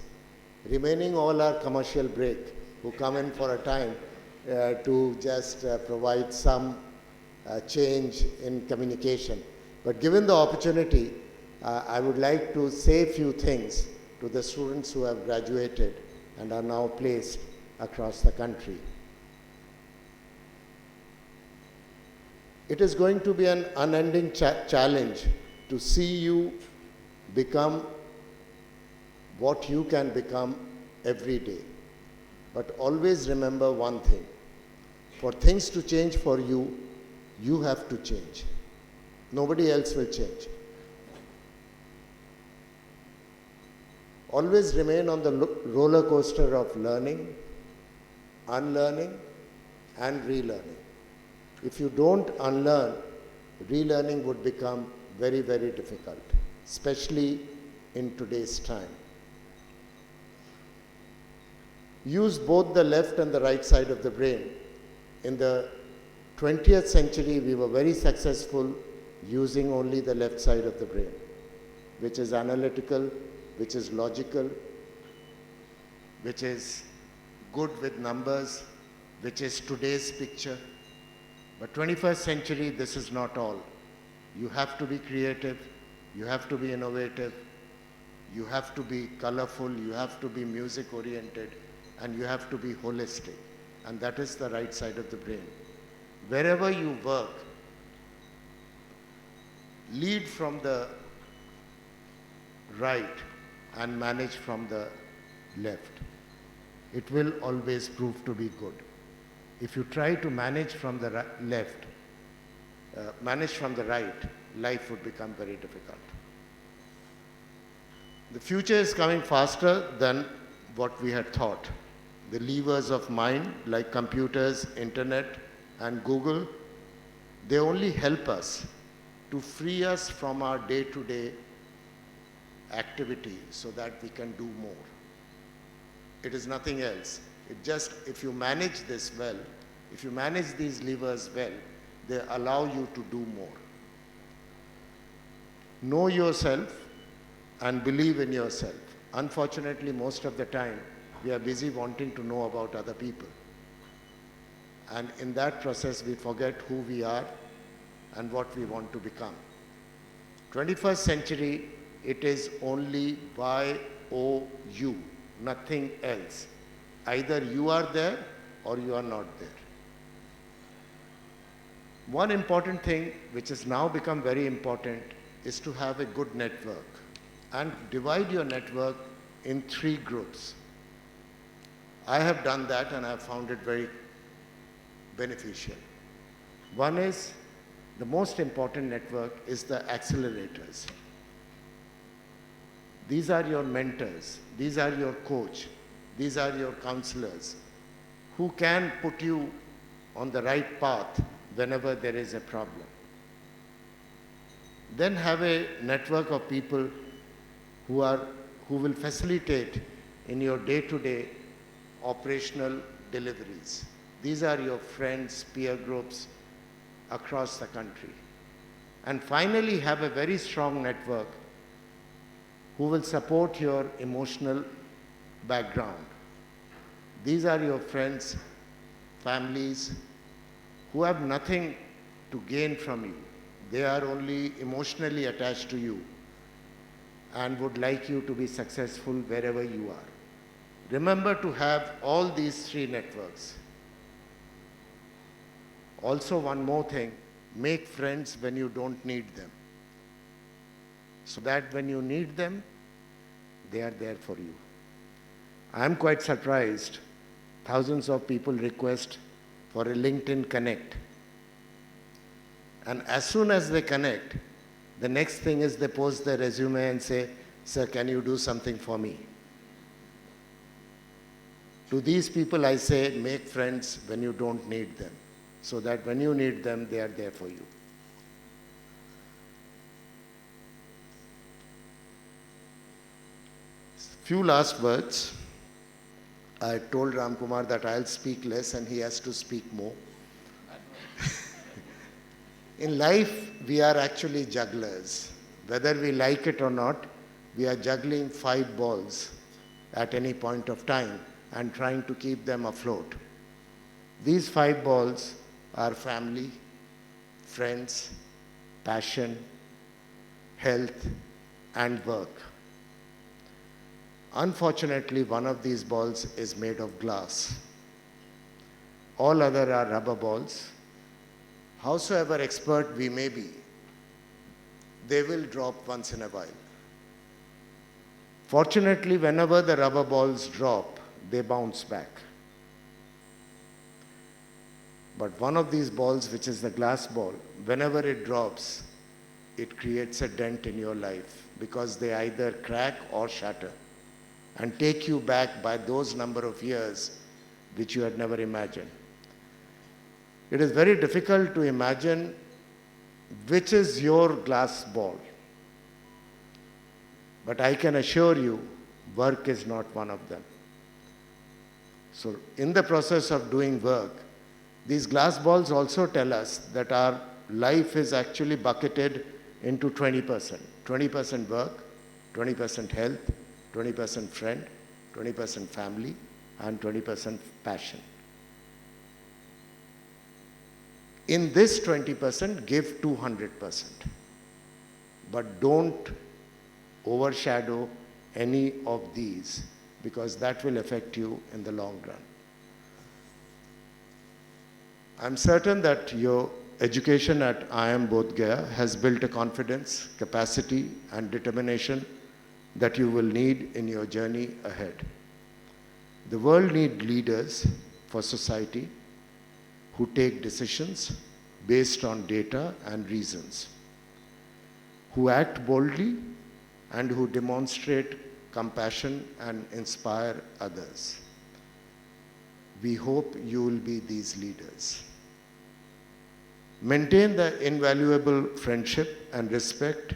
Remaining all are commercial break, who come in for a time to just provide some change in communication. But given the opportunity, I would like to say a few things to the students who have graduated and are now placed across the country. It is going to be an unending challenge to see you become what you can become every day. But always remember one thing: for things to change for you, you have to change. Nobody else will change. Always remain on the roller coaster of learning, unlearning, and relearning. If you don't unlearn, relearning would become very, very difficult, especially in today's time. Use both the left and the right side of the brain. In the 20th century, we were very successful using only the left side of the brain, which is analytical, which is logical, which is good with numbers, which is today's picture. But 21st century, this is not all. You have to be creative, you have to be innovative, you have to be colorful, you have to be music oriented, and you have to be holistic. And that is the right side of the brain. Wherever you work, lead from the right and manage from the left. It will always prove to be good. If you try to manage from the left, manage from the right, life would become very difficult. The future is coming faster than what we had thought. The levers of mind, like computers, internet, and Google, they only help us to free us from our day-to-day activity so that we can do more. It is nothing else. It just, if you manage this well, if you manage these levers well, they allow you to do more. Know yourself and believe in yourself. Unfortunately, most of the time, we are busy wanting to know about other people. And in that process, we forget who we are and what we want to become. 21st century, it is only YOU, nothing else. Either you are there or you are not there. One important thing which has now become very important is to have a good network and divide your network in 3 groups. I have done that and I have found it very beneficial. One is, the most important network is the accelerators. These are your mentors, these are your coach, these are your counselors who can put you on the right path whenever there is a problem. Then have a network of people who will facilitate in your day-to-day operational deliveries. These are your friends, peer groups across the country. And finally, have a very strong network who will support your emotional background. These are your friends, families, who have nothing to gain from you. They are only emotionally attached to you and would like you to be successful wherever you are. Remember to have all these 3 networks. Also, one more thing, make friends when you don't need them, so that when you need them, they are there for you. I am quite surprised. Thousands of people request for a LinkedIn Connect. And as soon as they connect, the next thing is they post their resume and say, "Sir, can you do something for me?" To these people I say, make friends when you don't need them, so that when you need them, they are there for you. Few last words. I told Ram Kumar that I'll speak less and he has to speak more. In life, we are actually jugglers. Whether we like it or not, we are juggling 5 balls at any point of time and trying to keep them afloat. These 5 balls are family, friends, passion, health, and work. Unfortunately, one of these balls is made of glass. All other are rubber balls. Howsoever expert we may be, they will drop once in a while. Fortunately, whenever the rubber balls drop, they bounce back. But one of these balls, which is the glass ball, whenever it drops, it creates a dent in your life because they either crack or shatter. and take you back by those number of years which you had never imagined. It is very difficult to imagine which is your glass ball. But I can assure you, work is not one of them. So in the process of doing work, these glass balls also tell us that our life is actually bucketed into 20%. 20% work, 20% health, 20% friend, 20% family, and 20% passion. In this 20%, give 200%. But don't overshadow any of these, because that will affect you in the long run. I'm certain that your education at IIM Bodh Gaya has built a confidence, capacity, and determination that you will need in your journey ahead. The world needs leaders for society who take decisions based on data and reasons, who act boldly and who demonstrate compassion and inspire others. We hope you will be these leaders. Maintain the invaluable friendship and respect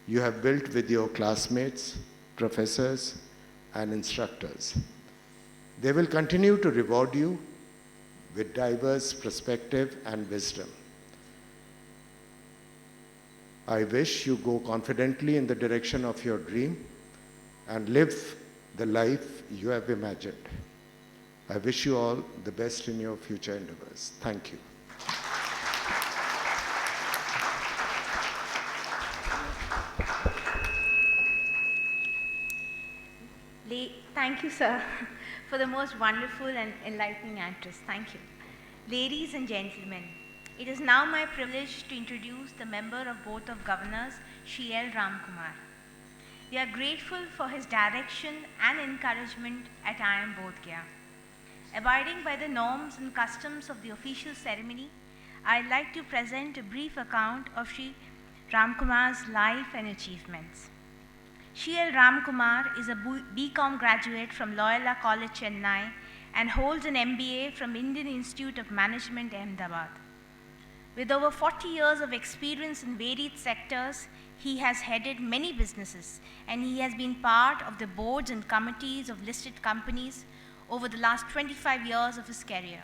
you have built with your classmates, professors, and instructors. They will continue to reward you with diverse perspective and wisdom. I wish you go confidently in the direction of your dream and live the life you have imagined. I wish you all the best in your future endeavors. Thank you. Thank you, sir, for the most wonderful and enlightening address. Thank you. Ladies and gentlemen, it is now my privilege to introduce the member of Board of Governors, Shri L. Ramkumar. We are grateful for his direction and encouragement at IIM Bodh Gaya. Abiding by the norms and customs of the official ceremony, I'd like to present a brief account of Shri Ramkumar's life and achievements. Shri L. Ramkumar is a BCom graduate from Loyola College, Chennai, and holds an MBA from Indian Institute of Management, Ahmedabad. With over 40 years of experience in varied sectors, he has headed many businesses, and he has been part of the boards and committees of listed companies over the last 25 years of his career.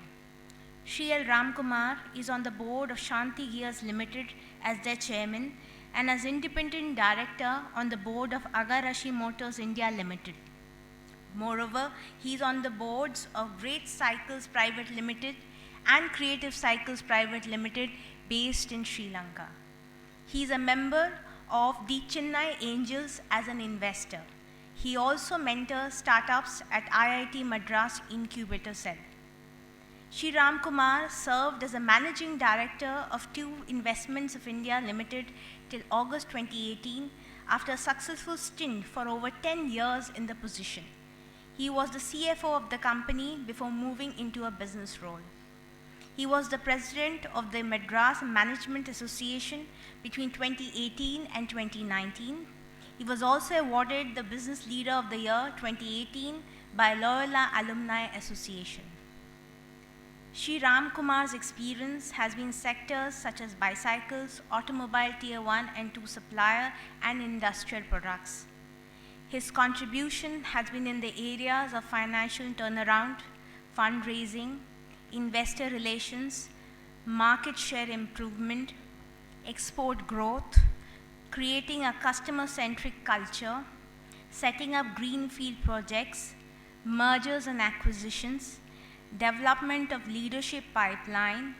Shri L. Ramkumar is on the board of Shanti Gears Limited as their chairman, and as independent director on the board of Agarashi Motors India Limited. Moreover, he is on the boards of Great Cycles Private Limited and Creative Cycles Private Limited based in Sri Lanka. He is a member of the Chennai Angels as an investor. He also mentors startups at IIT Madras Incubator Cell. Shri Ramkumar served as a managing director of 2 Investments of India Limited till August 2018 after a successful stint for over 10 years in the position. He was the CFO of the company before moving into a business role. He was the president of the Madras Management Association between 2018 and 2019. He was also awarded the Business Leader of the Year 2018 by Loyola Alumni Association. Shri Ramkumar's experience has been sectors such as bicycles, automobile tier 1 and 2 supplier, and industrial products. His contribution has been in the areas of financial turnaround, fundraising, investor relations, market share improvement, export growth, creating a customer-centric culture, setting up greenfield projects, mergers and acquisitions, development of leadership pipeline,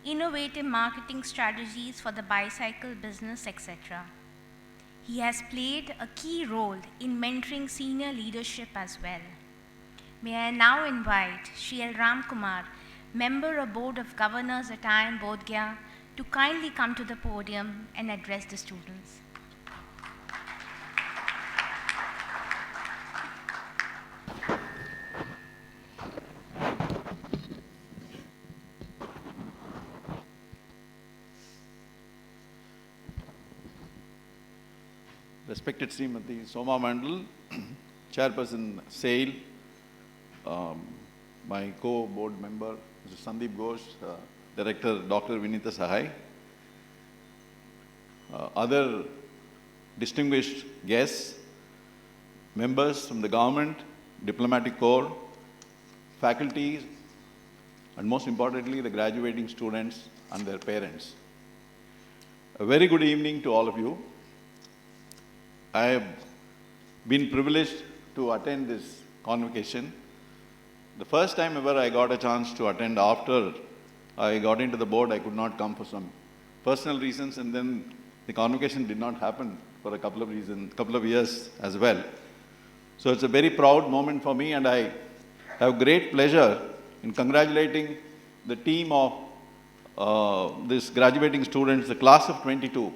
innovative marketing strategies for the bicycle business, etc. He has played a key role in mentoring senior leadership as well. May I now invite Shri L. Ramkumar, member of Board of Governors at IIM Bodh Gaya, to kindly come to the podium and address the students. Respected Srimati Soma Mondal, Chairperson SAIL, my co-board member, Mr. Sandeep Ghosh, Director Dr. Vinita Sahai, other distinguished guests, members from the government, diplomatic corps, faculty, and most importantly, the graduating students and their parents. A very good evening to all of you. I have been privileged to attend this convocation. The first time ever I got a chance to attend after I got into the board, I could not come for some personal reasons, and then the convocation did not happen for a couple of years as well. So it's a very proud moment for me, and I have great pleasure in congratulating the team of these graduating students, the class of 22.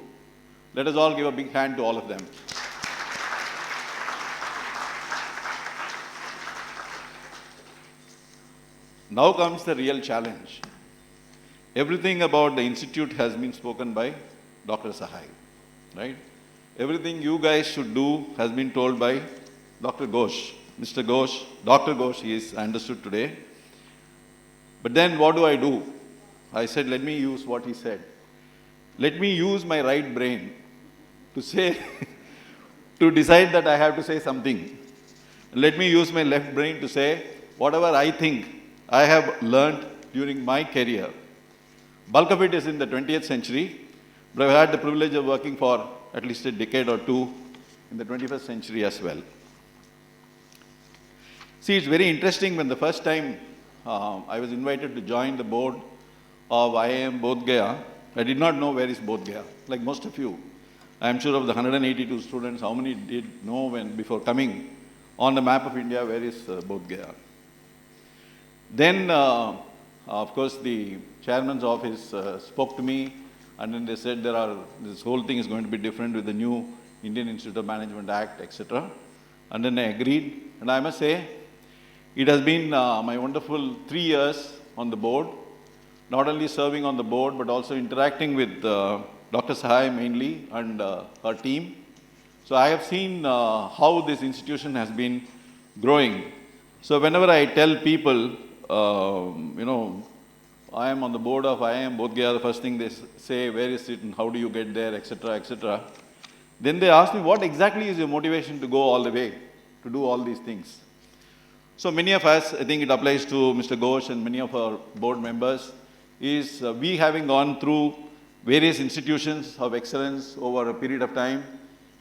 Let us all give a big hand to all of them. Now comes the real challenge. Everything about the institute has been spoken by Dr. Sahai, right? Everything you guys should do has been told by Dr. Ghosh. Mr. Ghosh, Dr. Ghosh, he is understood today. But then what do? I said, let me use what he said. Let me use my right brain to say, to decide that I have to say something. Let me use my left brain to say, whatever I think I have learned during my career. Bulk of it is in the 20th century, but I've had the privilege of working for at least a decade or two in the 21st century as well. See, it's very interesting when the first time I was invited to join the board of IIM Bodh Gaya, I did not know where is Bodh Gaya, like most of you. I'm sure of the 182 students, how many did know when before coming on the map of India, where is Bodh Gaya? Then, of course, the chairman's office spoke to me, and then they said this whole thing is going to be different with the new Indian Institute of Management Act, etc. And then I agreed, and I must say, it has been my wonderful 3 years on the board, not only serving on the board, but also interacting with Dr. Sahai mainly and her team. So I have seen how this institution has been growing. So whenever I tell people, I am on the board of IIM Bodh Gaya, the first thing they say, where is it and how do you get there, etc., etc. Then they ask me, what exactly is your motivation to go all the way, to do all these things? So many of us, I think it applies to Mr. Ghosh and many of our board members, is we having gone through various institutions of excellence over a period of time,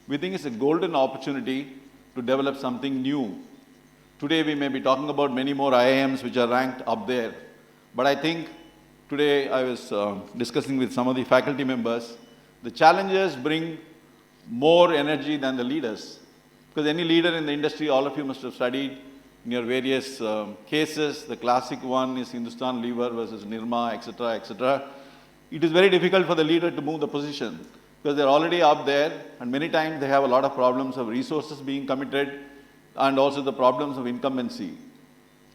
we think it's a golden opportunity to develop something new. Today we may be talking about many more IIMs which are ranked up there, but I think today I was discussing with some of the faculty members, the challengers bring more energy than the leaders. Because any leader in the industry, all of you must have studied in your various cases. The classic one is Hindustan Lever versus Nirma, etc., etc. It is very difficult for the leader to move the position because they're already up there, and many times they have a lot of problems of resources being committed and also the problems of incumbency.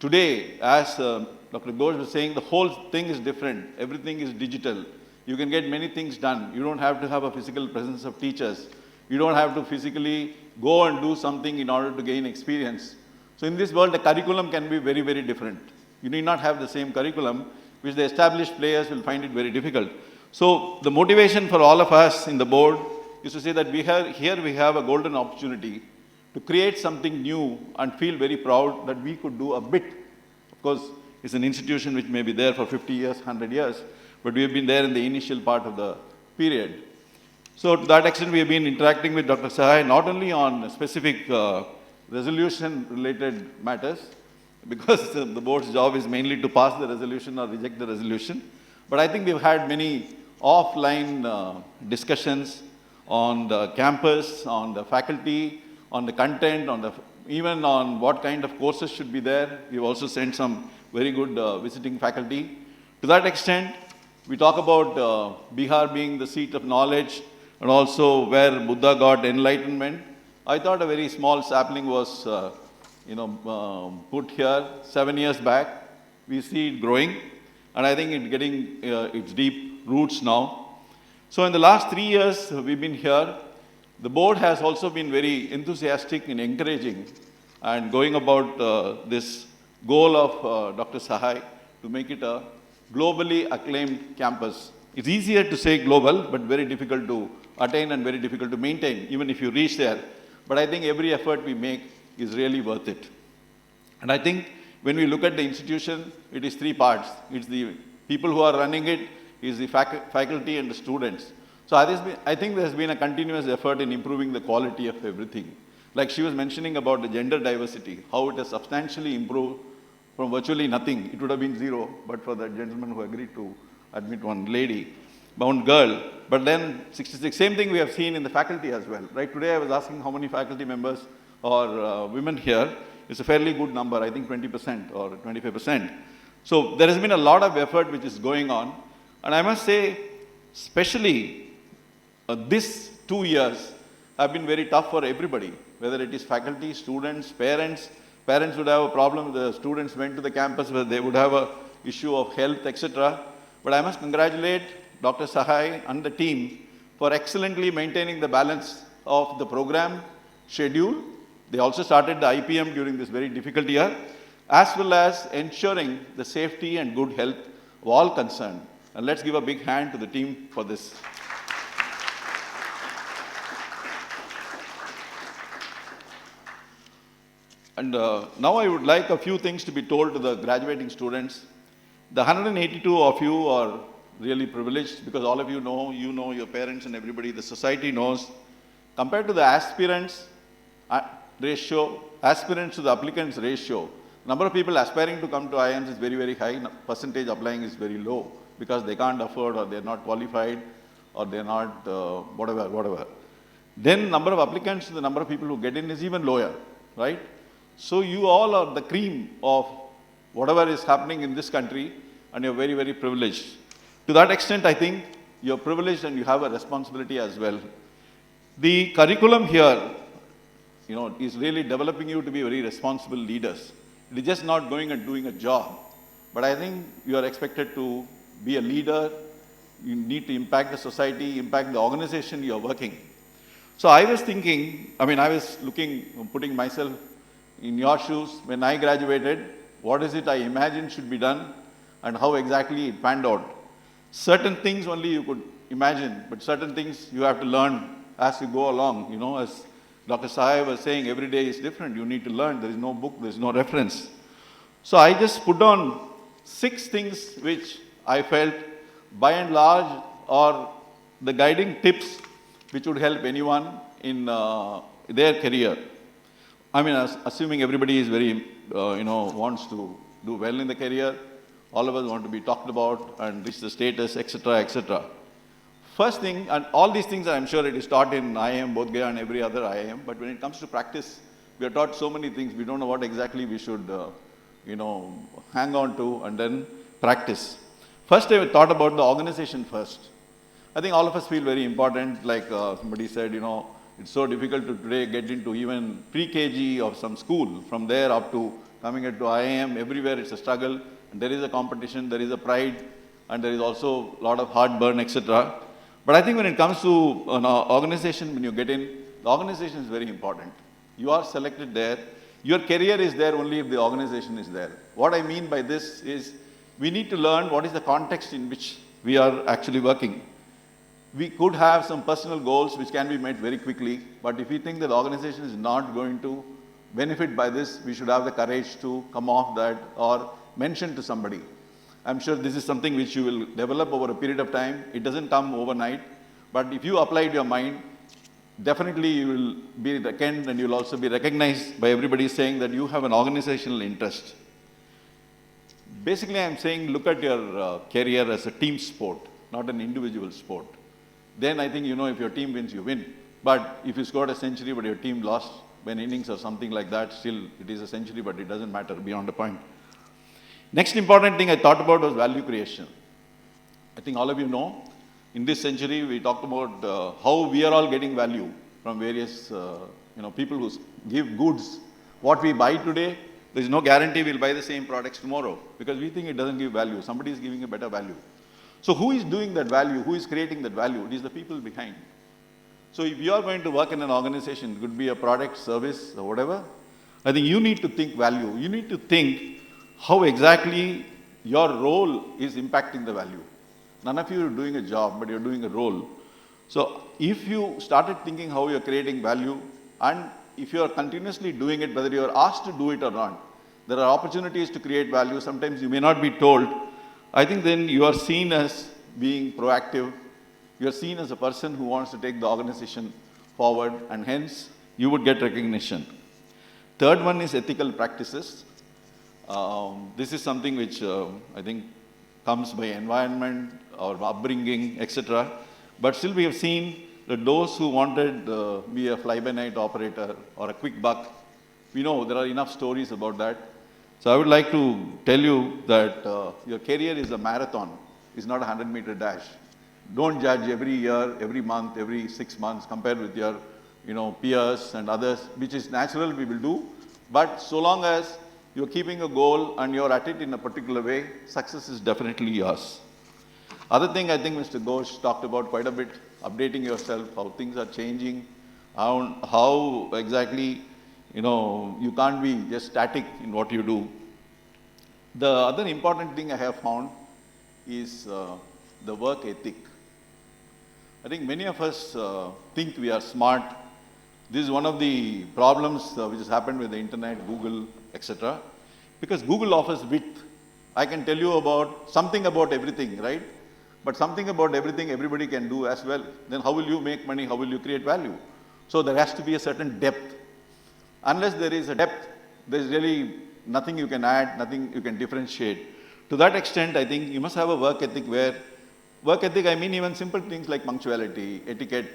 Today, as Dr. Ghosh was saying, the whole thing is different. Everything is digital. You can get many things done. You don't have to have a physical presence of teachers. You don't have to physically go and do something in order to gain experience. So in this world, the curriculum can be very, very different. You need not have the same curriculum, which the established players will find it very difficult. So the motivation for all of us in the board is to say that we have a golden opportunity to create something new and feel very proud that we could do a bit. Of course, it's an institution which may be there for 50 years, 100 years, but we have been there in the initial part of the period. So to that extent, we have been interacting with Dr. Sahai, not only on specific resolution-related matters, because the board's job is mainly to pass the resolution or reject the resolution, but I think we've had many offline discussions on the campus, on the faculty, on the content, even on what kind of courses should be there. We've also sent some very good visiting faculty. To that extent, we talk about Bihar being the seat of knowledge and also where Buddha got enlightenment. I thought a very small sapling was put here 7 years back. We see it growing, and I think it's getting its deep roots now. So in the last 3 years we've been here, the board has also been very enthusiastic in encouraging and going about this goal of Dr. Sahai to make it a globally acclaimed campus. It's easier to say global, but very difficult to attain and very difficult to maintain, even if you reach there. But I think every effort we make is really worth it. And I think when we look at the institution, it is three parts. It's the people who are running it, it's the faculty and the students. So I think there's been a continuous effort in improving the quality of everything. Like she was mentioning about the gender diversity, how it has substantially improved from virtually nothing. It would have been zero, but for the gentleman who agreed to admit one lady, one girl. But then 66, same thing we have seen in the faculty as well, right? Today I was asking how many faculty members or women here. It's a fairly good number, I think 20% or 25%. So there has been a lot of effort which is going on. And I must say, especially these 2 years have been very tough for everybody, whether it is faculty, students, parents. Parents would have a problem if the students went to the campus where they would have an issue of health, etc. But I must congratulate Dr. Sahai and the team for excellently maintaining the balance of the program schedule. They also started the IPM during this very difficult year, as well as ensuring the safety and good health of all concerned. And let's give a big hand to the team for this. And now I would like a few things to be told to the graduating students. The 182 of you are really privileged because all of you know, your parents and everybody, the society knows. Compared to the aspirants ratio, aspirants to the applicants ratio, number of people aspiring to come to IIMs is very, very high. Percentage applying is very low because they can't afford or they're not qualified or they're not whatever. Then number of applicants to the number of people who get in is even lower, right? So you all are the cream of whatever is happening in this country and you're very, very privileged. To that extent, I think you're privileged and you have a responsibility as well. The curriculum here, is really developing you to be very responsible leaders. It is just not going and doing a job. But I think you are expected to be a leader. You need to impact the society, impact the organization you are working. So I was thinking, I was putting myself in your shoes when I graduated, what is it I imagined should be done and how exactly it panned out. Certain things only you could imagine, but certain things you have to learn as you go along. As Dr. Sahai was saying, every day is different. You need to learn. There is no book, there is no reference. So I just put on 6 things which I felt by and large are the guiding tips which would help anyone in their career. Assuming everybody is very, wants to do well in the career, all of us want to be talked about and reach the status, etc., etc. First thing, and all these things I'm sure it is taught in IIM Bodh Gaya and every other IIM, but when it comes to practice, we are taught so many things, we don't know what exactly we should, hang on to and then practice. First, I thought about the organization first. I think all of us feel very important, like somebody said, it's so difficult to today get into even pre-KG of some school. From there up to coming into IIM, everywhere it's a struggle. And there is a competition, there is a pride, and there is also a lot of heartburn, etc. But I think when it comes to an organization, when you get in, the organization is very important. You are selected there. Your career is there only if the organization is there. What I mean by this is we need to learn what is the context in which we are actually working. We could have some personal goals which can be met very quickly, but if we think that the organization is not going to benefit by this, we should have the courage to come off that or mention to somebody. I'm sure this is something which you will develop over a period of time. It doesn't come overnight, but if you applied your mind, definitely you will be reckoned and you will also be recognized by everybody saying that you have an organizational interest. Basically, I'm saying look at your career as a team sport, not an individual sport. Then I think, if your team wins, you win. But if you scored a century but your team lost by an innings or something like that, still it is a century, but it doesn't matter beyond the point. Next important thing I thought about was value creation. I think all of you know, in this century we talked about how we are all getting value from various people who give goods. What we buy today, there is no guarantee we'll buy the same products tomorrow because we think it doesn't give value. Somebody is giving a better value. So who is doing that value? Who is creating that value? It is the people behind. So if you are going to work in an organization, it could be a product, service, or whatever, I think you need to think value. You need to think how exactly your role is impacting the value. None of you are doing a job, but you're doing a role. So if you started thinking how you're creating value, and if you're continuously doing it, whether you're asked to do it or not, there are opportunities to create value. Sometimes you may not be told. I think then you are seen as being proactive. You are seen as a person who wants to take the organization forward, and hence you would get recognition. Third one is ethical practices. This is something which I think comes by environment or upbringing, etc. But still we have seen that those who wanted to be a fly-by-night operator or a quick buck, we know there are enough stories about that. So I would like to tell you that your career is a marathon, it's not a 100-meter dash. Don't judge every year, every month, every 6 months compared with your peers and others, which is natural, we will do. But so long as you're keeping a goal and you're at it in a particular way, success is definitely yours. Other thing I think Mr. Ghosh talked about quite a bit, updating yourself, how things are changing, how exactly, you can't be just static in what you do. The other important thing I have found is the work ethic. I think many of us think we are smart. This is one of the problems which has happened with the internet, Google, etc. Because Google offers width. I can tell you about something about everything, right? But something about everything everybody can do as well. Then how will you make money? How will you create value? So there has to be a certain depth. Unless there is a depth, there is really nothing you can add, nothing you can differentiate. To that extent, I think you must have a work ethic where, work ethic, I mean even simple things like punctuality, etiquette,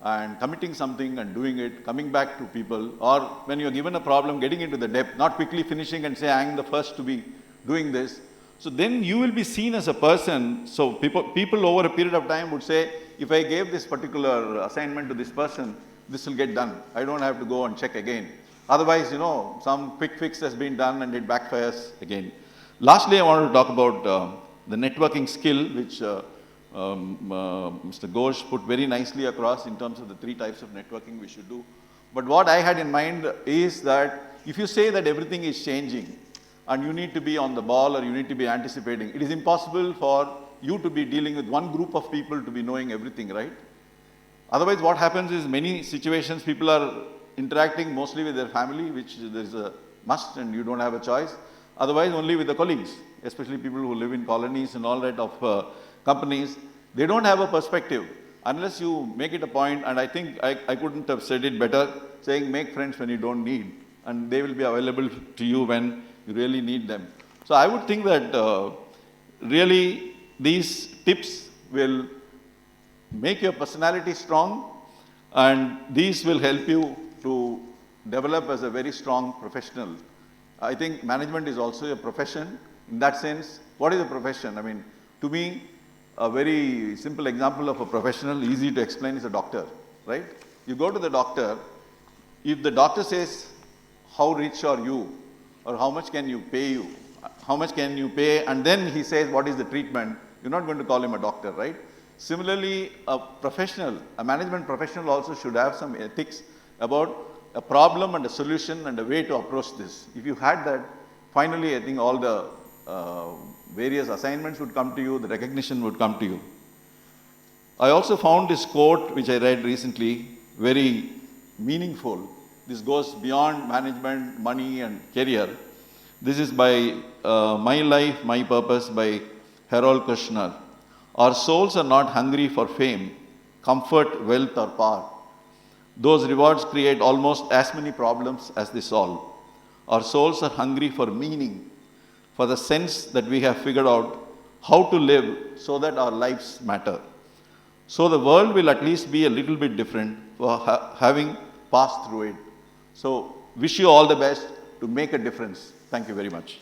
and committing something and doing it, coming back to people, or when you're given a problem, getting into the depth, not quickly finishing and say, I'm the first to be doing this. So then you will be seen as a person. So people over a period of time would say, if I gave this particular assignment to this person, this will get done. I don't have to go and check again. Otherwise, some quick fix has been done and it backfires again. Lastly, I wanted to talk about the networking skill, which Mr. Ghosh put very nicely across in terms of the 3 types of networking we should do. But what I had in mind is that if you say that everything is changing and you need to be on the ball or you need to be anticipating, it is impossible for you to be dealing with one group of people to be knowing everything, right? Otherwise, what happens is many situations people are interacting mostly with their family, which there is a must and you don't have a choice. Otherwise, only with the colleagues, especially people who live in colonies and all that of companies. They don't have a perspective unless you make it a point, and I think I couldn't have said it better, saying make friends when you don't need, and they will be available to you when you really need them. So I would think that really these tips will make your personality strong, and these will help you to develop as a very strong professional. I think management is also a profession. In that sense, what is a profession? I mean, to me, a very simple example of a professional, easy to explain, is a doctor, right? You go to the doctor, if the doctor says, how rich are you? Or how much can you pay and then he says, what is the treatment? You're not going to call him a doctor, right? Similarly, a professional, a management professional also should have some ethics about a problem and a solution and a way to approach this. If you had that, finally, I think all the various assignments would come to you, the recognition would come to you. I also found this quote, which I read recently, very meaningful. This goes beyond management, money, and career. This is by My Life, My Purpose by Harold Kushner. Our souls are not hungry for fame, comfort, wealth, or power. Those rewards create almost as many problems as they solve. Our souls are hungry for meaning, for the sense that we have figured out how to live so that our lives matter. So the world will at least be a little bit different for having passed through it. So wish you all the best to make a difference. Thank you very much.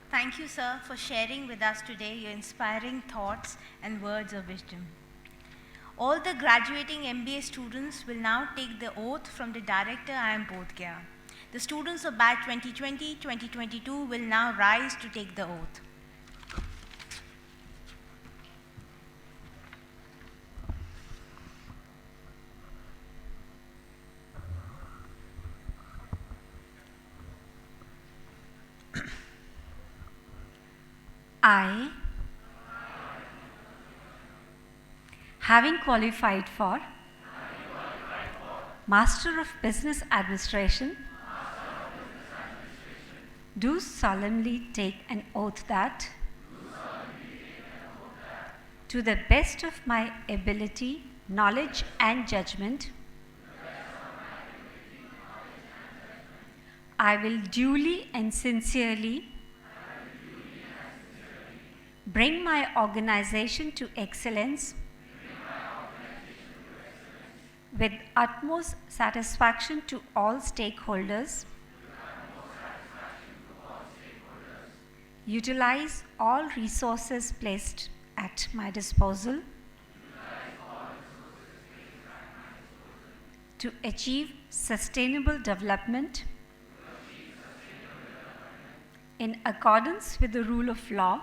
Thank you, sir, for sharing with us today your inspiring thoughts and words of wisdom. All the graduating MBA students will now take the oath from the Director IIM Bodh Gaya. The students of batch 2020-2022 will now rise to take the oath. I, having qualified for Master of Business Administration, do solemnly take an oath that, to the best of my ability, knowledge, and judgment, I will duly and sincerely bring my organization to excellence with utmost satisfaction to all stakeholders, utilize all resources placed at my disposal to achieve sustainable development in accordance with the rule of law,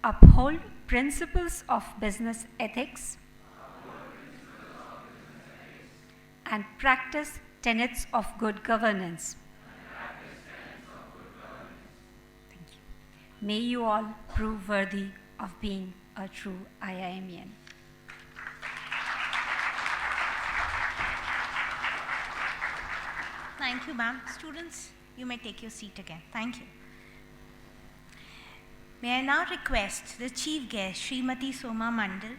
uphold principles of business ethics, and practice tenets of good governance. Thank you. May you all prove worthy of being a true IIMian. Thank you, ma'am. Students, you may take your seat again. Thank you. May I now request the Chief Guest, Srimati Soma Mondal,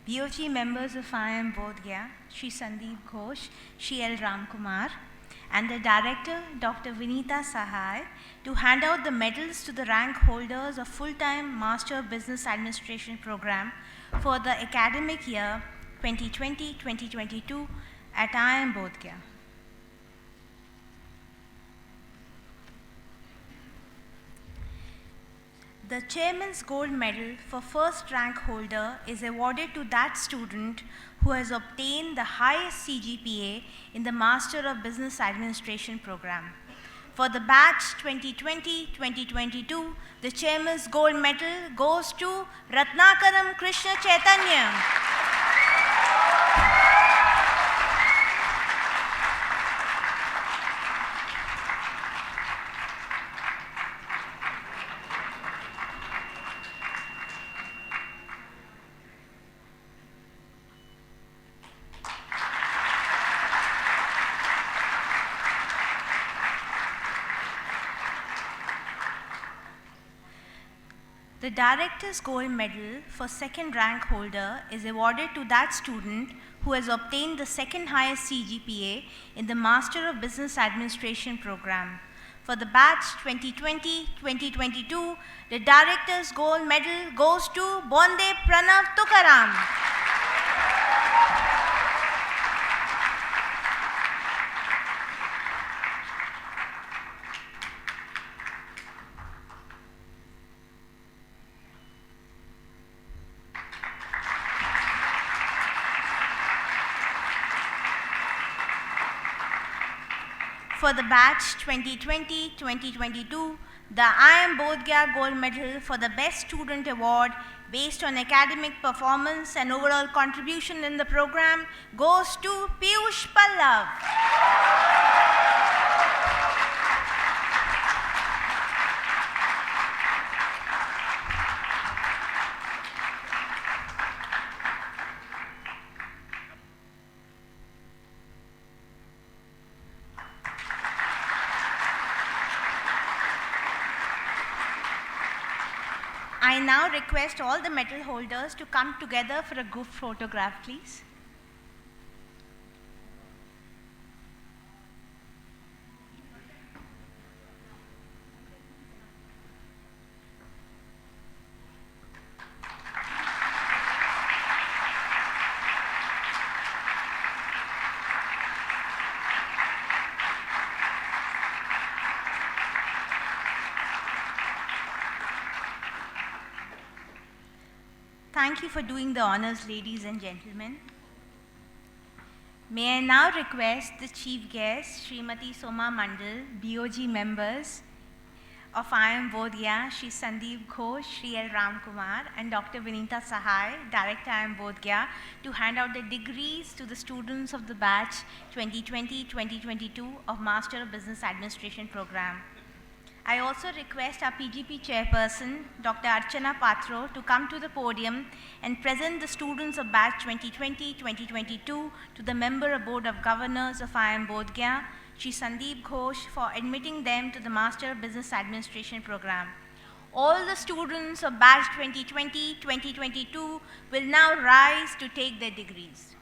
BOG members of IIM Bodh Gaya, Shri Sandeep Ghosh, Shri L. Ramkumar, and the Director, Dr. Vinita Sahai, to hand out the medals to the rank holders of full-time Master of Business Administration program for the academic year 2020-2022 at IIM Bodh Gaya. The Chairman's Gold Medal for first rank holder is awarded to that student who has obtained the highest CGPA in the Master of Business Administration program. For the batch 2020-2022, the Chairman's Gold Medal goes to Ratnakaram Krishna Chaitanya. The Director's Gold Medal for second rank holder is awarded to that student who has obtained the second highest CGPA in the Master of Business Administration program. For the batch 2020-2022, the Director's Gold Medal goes to Bonde Pranav Tukaram. For the batch 2020-2022, the IIM Bodh Gaya Gold Medal for the Best Student Award based on academic performance and overall contribution in the program goes to Piyush Pallav. I now request all the medal holders to come together for a group photograph, please. Thank you for doing the honors, ladies and gentlemen. May I now request the Chief Guest, Srimati Soma Mondal, BOG members of IIM Bodh Gaya, Shri Sandeep Ghosh, Shri L. Ramkumar, and Dr. Vinita Sahai, Director IIM Bodh Gaya, to hand out the degrees to the students of the batch 2020-2022 of Master of Business Administration program. I also request our PGP Chairperson, Dr. Archana Patro, to come to the podium and present the students of batch 2020-2022 to the Member of Board of Governors of IIM Bodh Gaya, Shri Sandeep Ghosh, for admitting them to the Master of Business Administration program. All the students of batch 2020-2022 will now rise to take their degrees.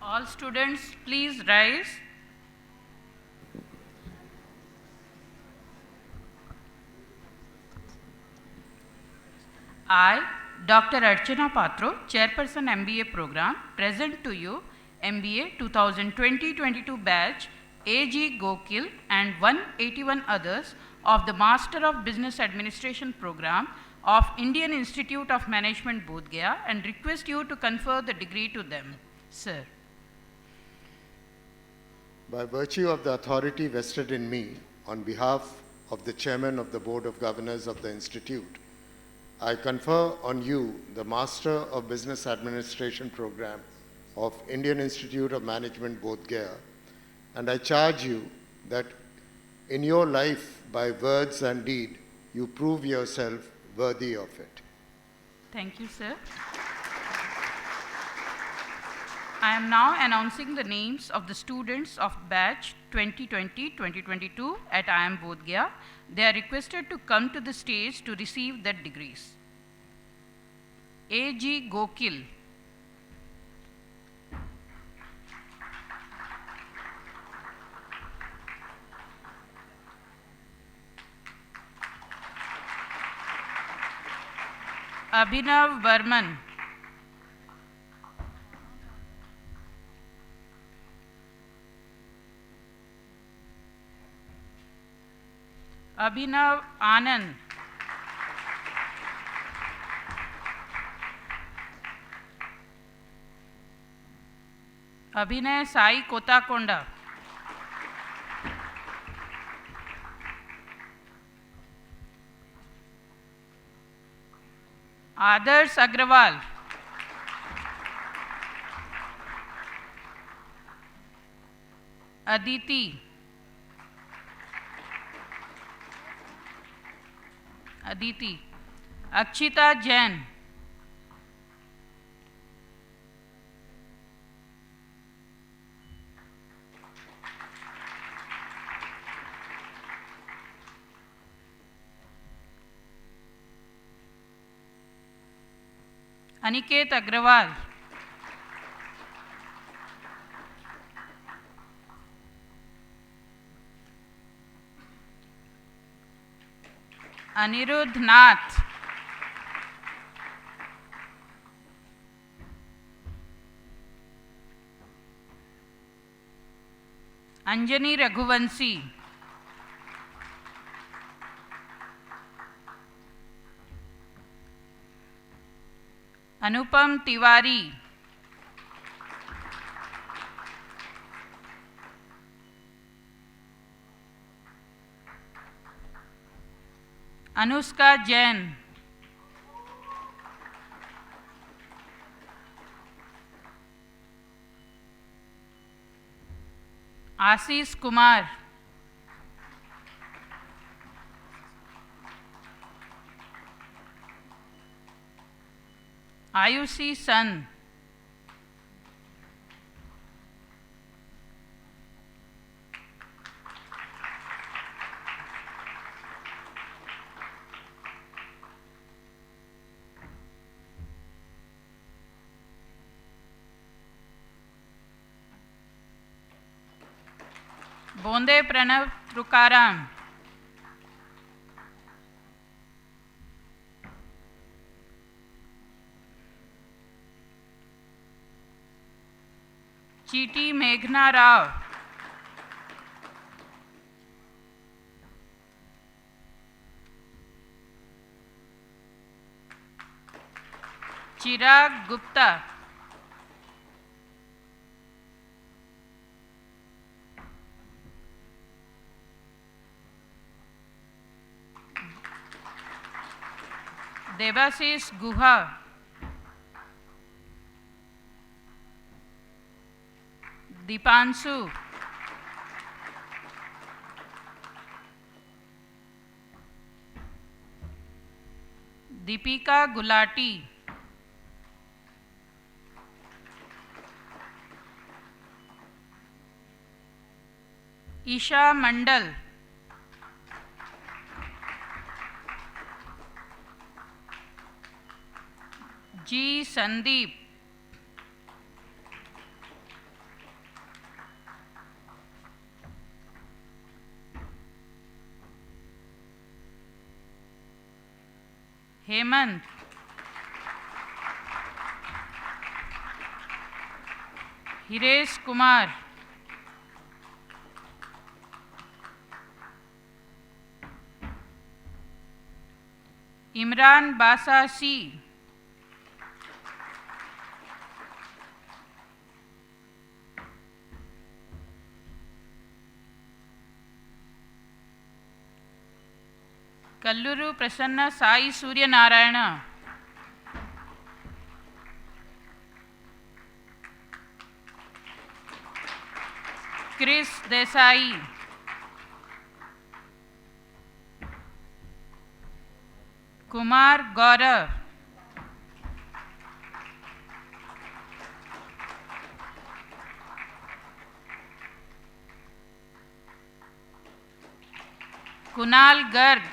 All students, please rise. I, Dr. Archana Patro, Chairperson MBA program, present to you MBA 2020-22 batch AG Gokil and 181 others of the Master of Business Administration program of Indian Institute of Management Bodh Gaya and request you to confer the degree to them. Sir. By virtue of the authority vested in me on behalf of the Chairman of the Board of Governors of the Institute, I confer on you the Master of Business Administration program of Indian Institute of Management Bodh Gaya, and I charge you that in your life, by words and deed, you prove yourself worthy of it. Thank you, sir. I am now announcing the names of the students of batch 2020-2022 at IIM Bodh Gaya. They are requested to come to the stage to receive their degrees. A.G. Gokil. Abhinav Varman. Abhinav Anand. Abhinay Sai Kotakonda. Adarsh Agrawal. Aditi. Aditi. Akshita Jain. Aniket Agrawal. Anirudh Nath. Anjani Raghuvanshi. Anupam Tiwari. Anushka Jain. Ashish Kumar. Ayushi San. Bonde Pranav Trukaram. Chiti Meghna Rao. Chirag Gupta. Devashish Guha. Dipanshu. Deepika Gulati, Isha मंडल, जी संदीप, हेमंत, हिरेश कुमार, इमरान बासासी, कल्लूरु प्रसन्न Sai Suryanarayan, Chris Desai, Kumar Gaurav, Kunal Garg,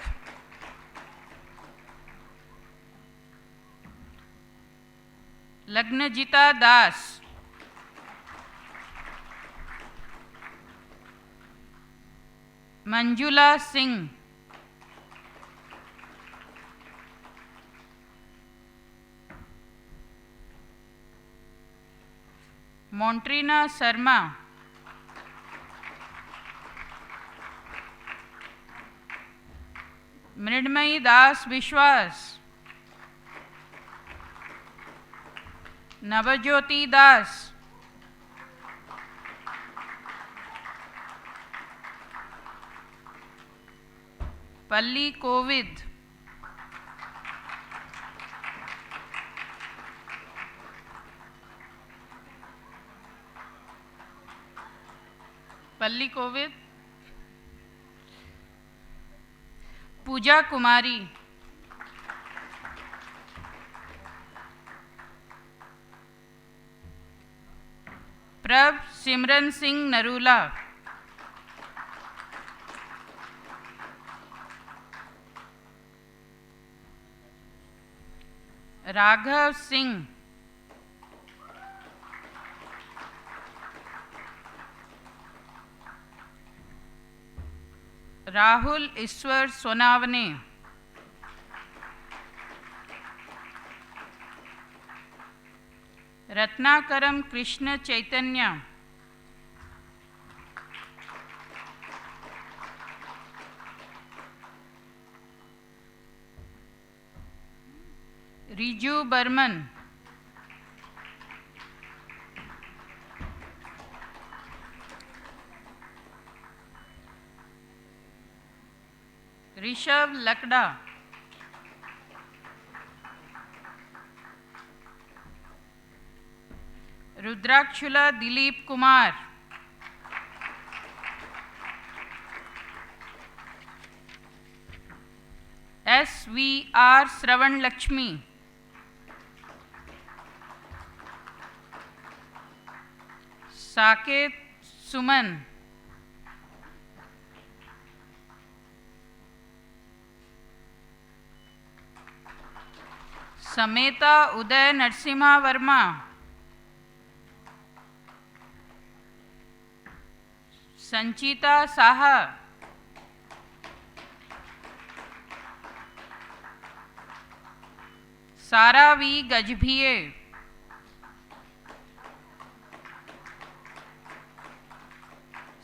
लग्नजिता दास, मंजुला सिंह, मोंट्रीना शर्मा, मृण्मयी दास विश्वास, नवज्योति दास, पल्ली कोविद, पल्ली कोविद, पूजा कुमारी, प्रभ सिमरन सिंह नरूला, राघव सिंह, राहुल ईश्वर सोनावने, रत्नाकरम कृष्ण चैतन्य, रिजू बर्मन, ऋषभ लकड़ा, रुद्राक्षुला Dilip Kumar, SVR श्रवण लक्ष्मी, साकेत सुमन, समेता उदय नरसिम्हा वर्मा, संचिता साहा, सारा we Gajbhiye,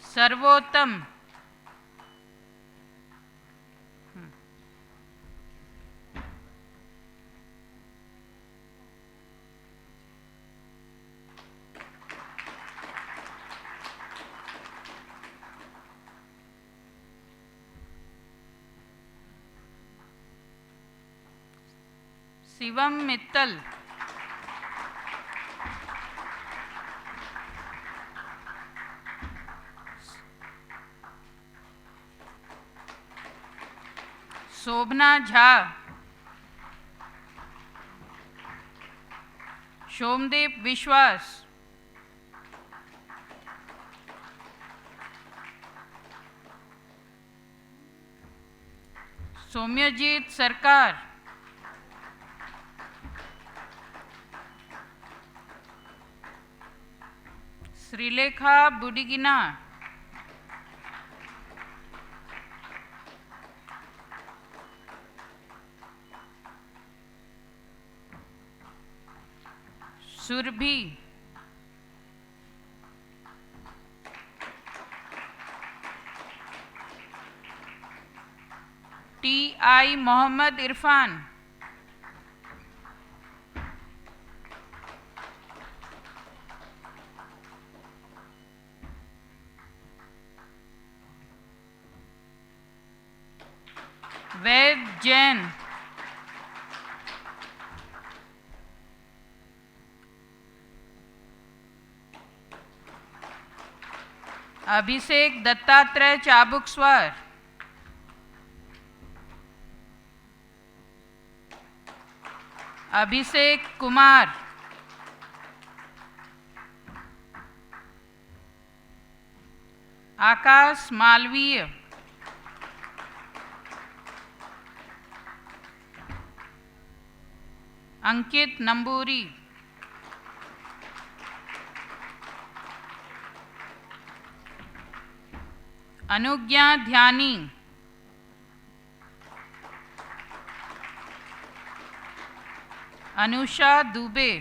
सर्वोत्तम, शिवम मित्तल, शोभना झा, सोमदेव विश्वास, सौम्यजीत सरकार, Shrilekha बुडिगिना, Surabhi, Ti. Mohammad Irfan, वैद जैन, अभिषेक दत्तात्रेय चाबुक स्वर, अभिषेक कुमार, आकाश मालवीय, अंकित नंबूरी, अनुज्ञा ध्यानी, अनुषा दुबे,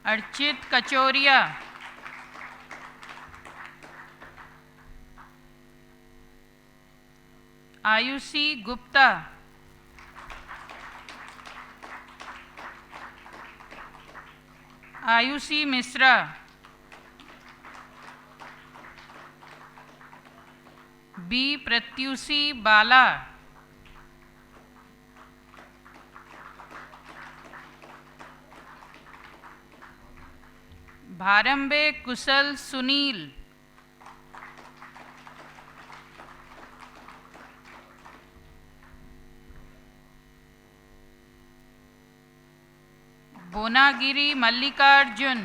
अर्चित कचोरिया, आयुषी गुप्ता, आयुषी मिश्रा, बी प्रत्युषी बाला, भारंबे कुशल सुनील, बोनागिरी मल्लिकार्जुन,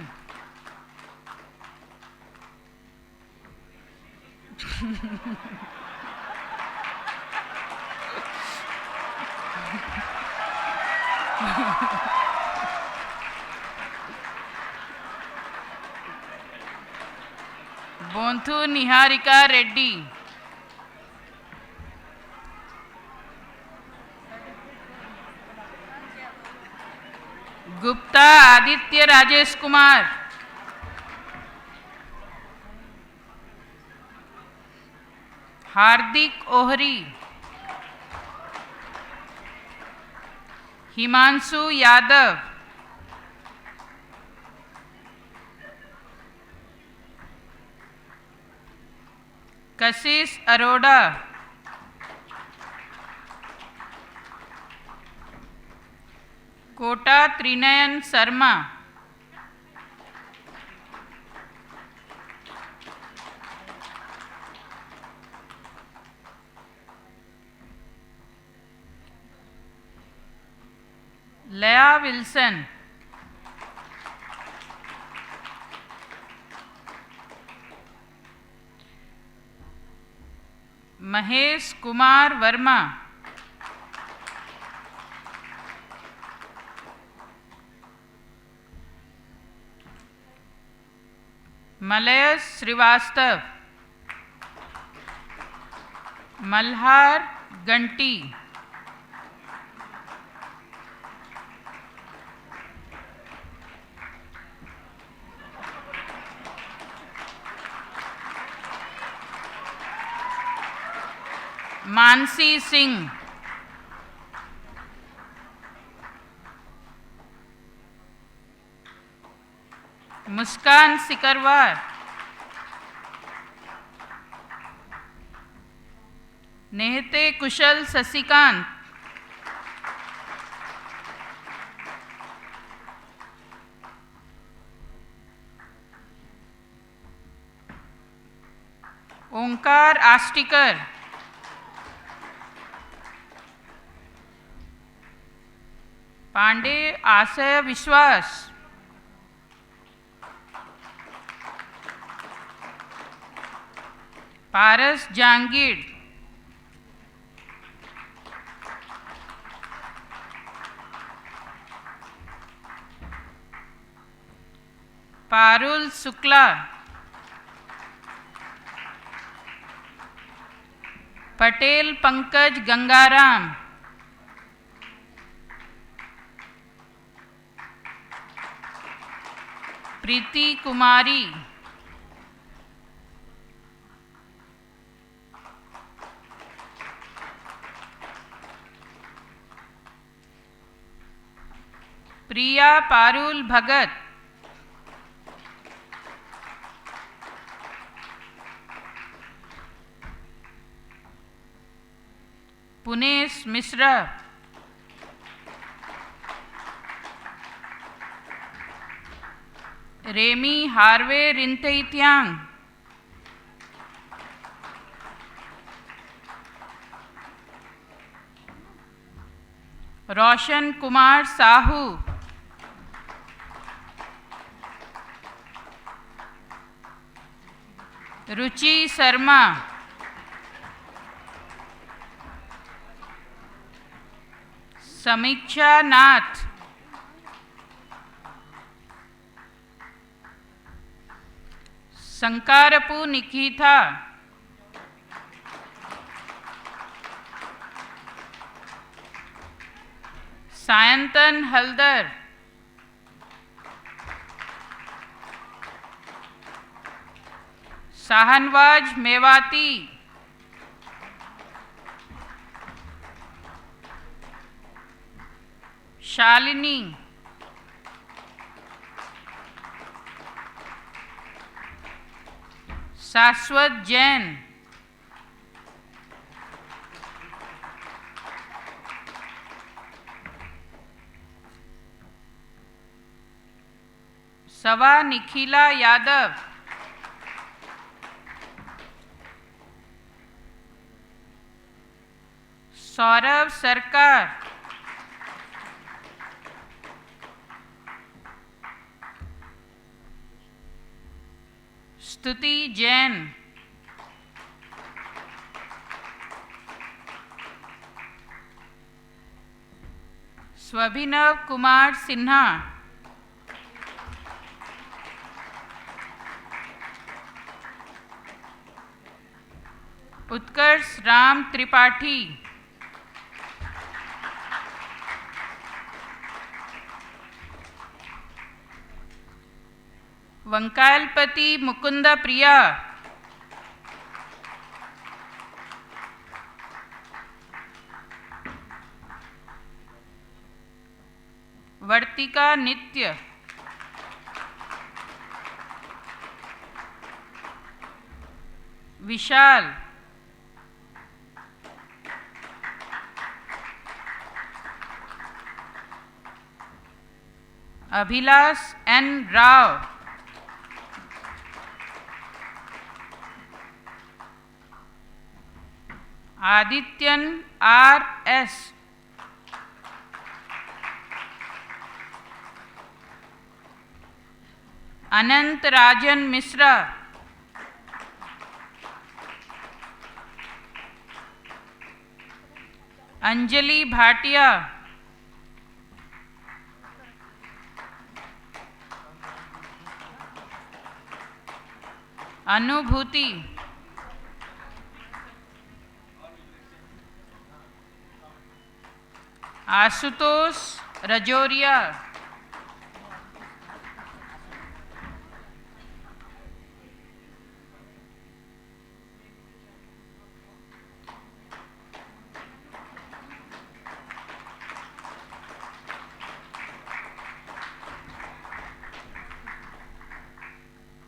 बोंथु निहारिका रेड्डी, गुप्ता आदित्य राजेश कुमार, हार्दिक ओहरी, हिमांशु यादव, कशिश अरोड़ा, कोटा त्रिनयन शर्मा, लया विल्सन, महेश कुमार वर्मा, मलय श्रीवास्तव, मल्हार गंटी, मानसी सिंह, मुस्कान सिकरवार, नेहते कुशल शशिकांत, ओंकार आष्टिकर, पांडे आशय विश्वास, पारस जांगीड़, पारुल शुक्ला, पटेल पंकज गंगाराम, प्रीति कुमारी, प्रिया पारुल भगत, पुनेश मिश्रा, रेमी हार्वे रिंथेइत्यांग, रोशन कुमार साहू, रुचि शर्मा, समीक्षा नाथ, संकारपु निकिता, सायंतन हलदर, शाहनवाज मेवाती, शालिनी, शाश्वत जैन, सवा निखिला यादव, सौरभ सरकार, स्तुति जैन, स्वभिनव कुमार सिन्हा, उत्कर्ष Ram Tripathi, वंकायलपति Mukund Priya, Vartika Nitya, Vishal, Abhilash N Rao, Adityan R S, Anant Rajan Mishra, Anjali Bhatia, Anubhuti, Ashutosh Rajoria,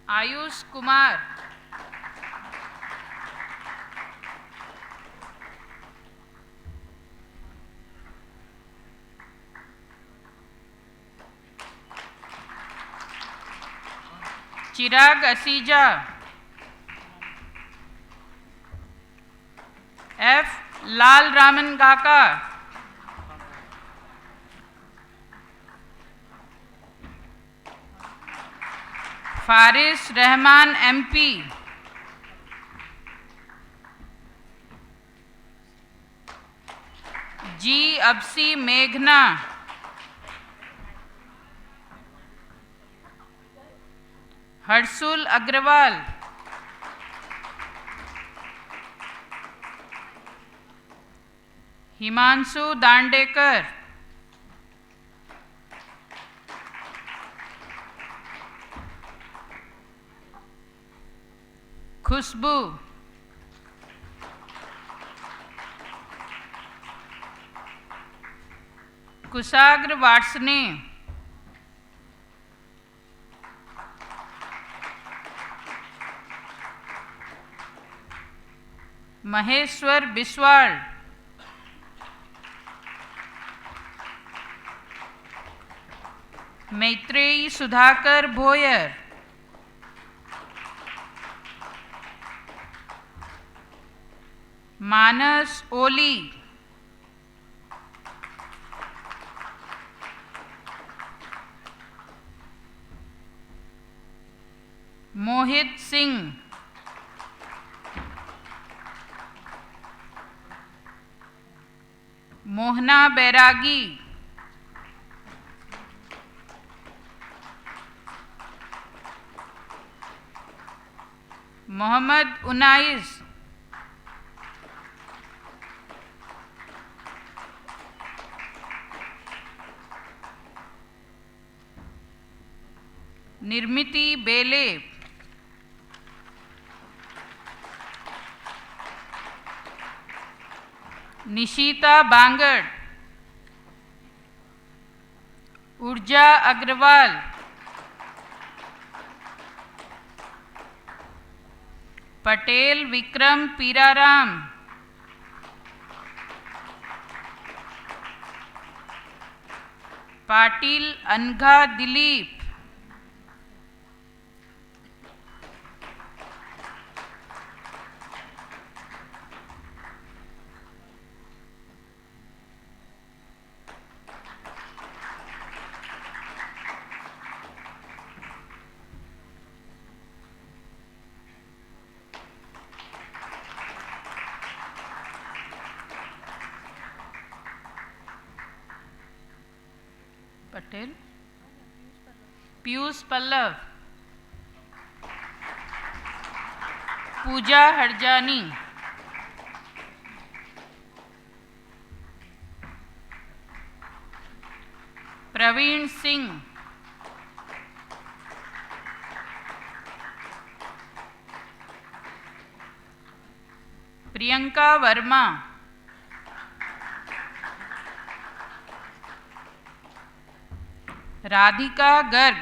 Ayush Kumar, Chirag Asija, F. Lal Raman Gaka, Faris Rahman MP, G. Absi Meghna, Harsul Agrawal, Himanshu Dandekar, Khushbu, Kusagra Vatsane, Maheshwar Biswal, Maitreyi Sudhakar Bhoyer, Manas Oli, Mohit Singh, Mohna Bairagi, Mohammad Unais, Nirmiti Bele, Nishita Bangad, Urja Agrawal, Patel Vikram Piraram, Patil Angha Dilip, Patel, Piyush Pallav, Pooja Harjani, Praveen Singh, Priyanka Verma, Radhika Garg,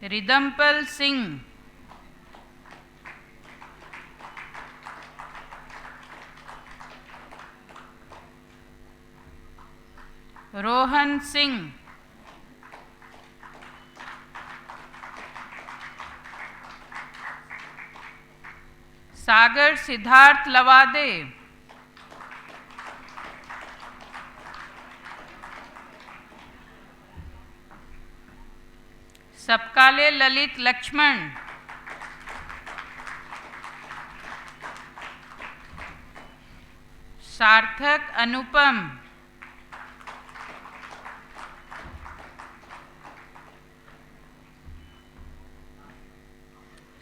Ridampal Singh, Rohan Singh, Sagar Siddharth Lavade, Sapkale Lalit Lakshman, Sarthak Anupam,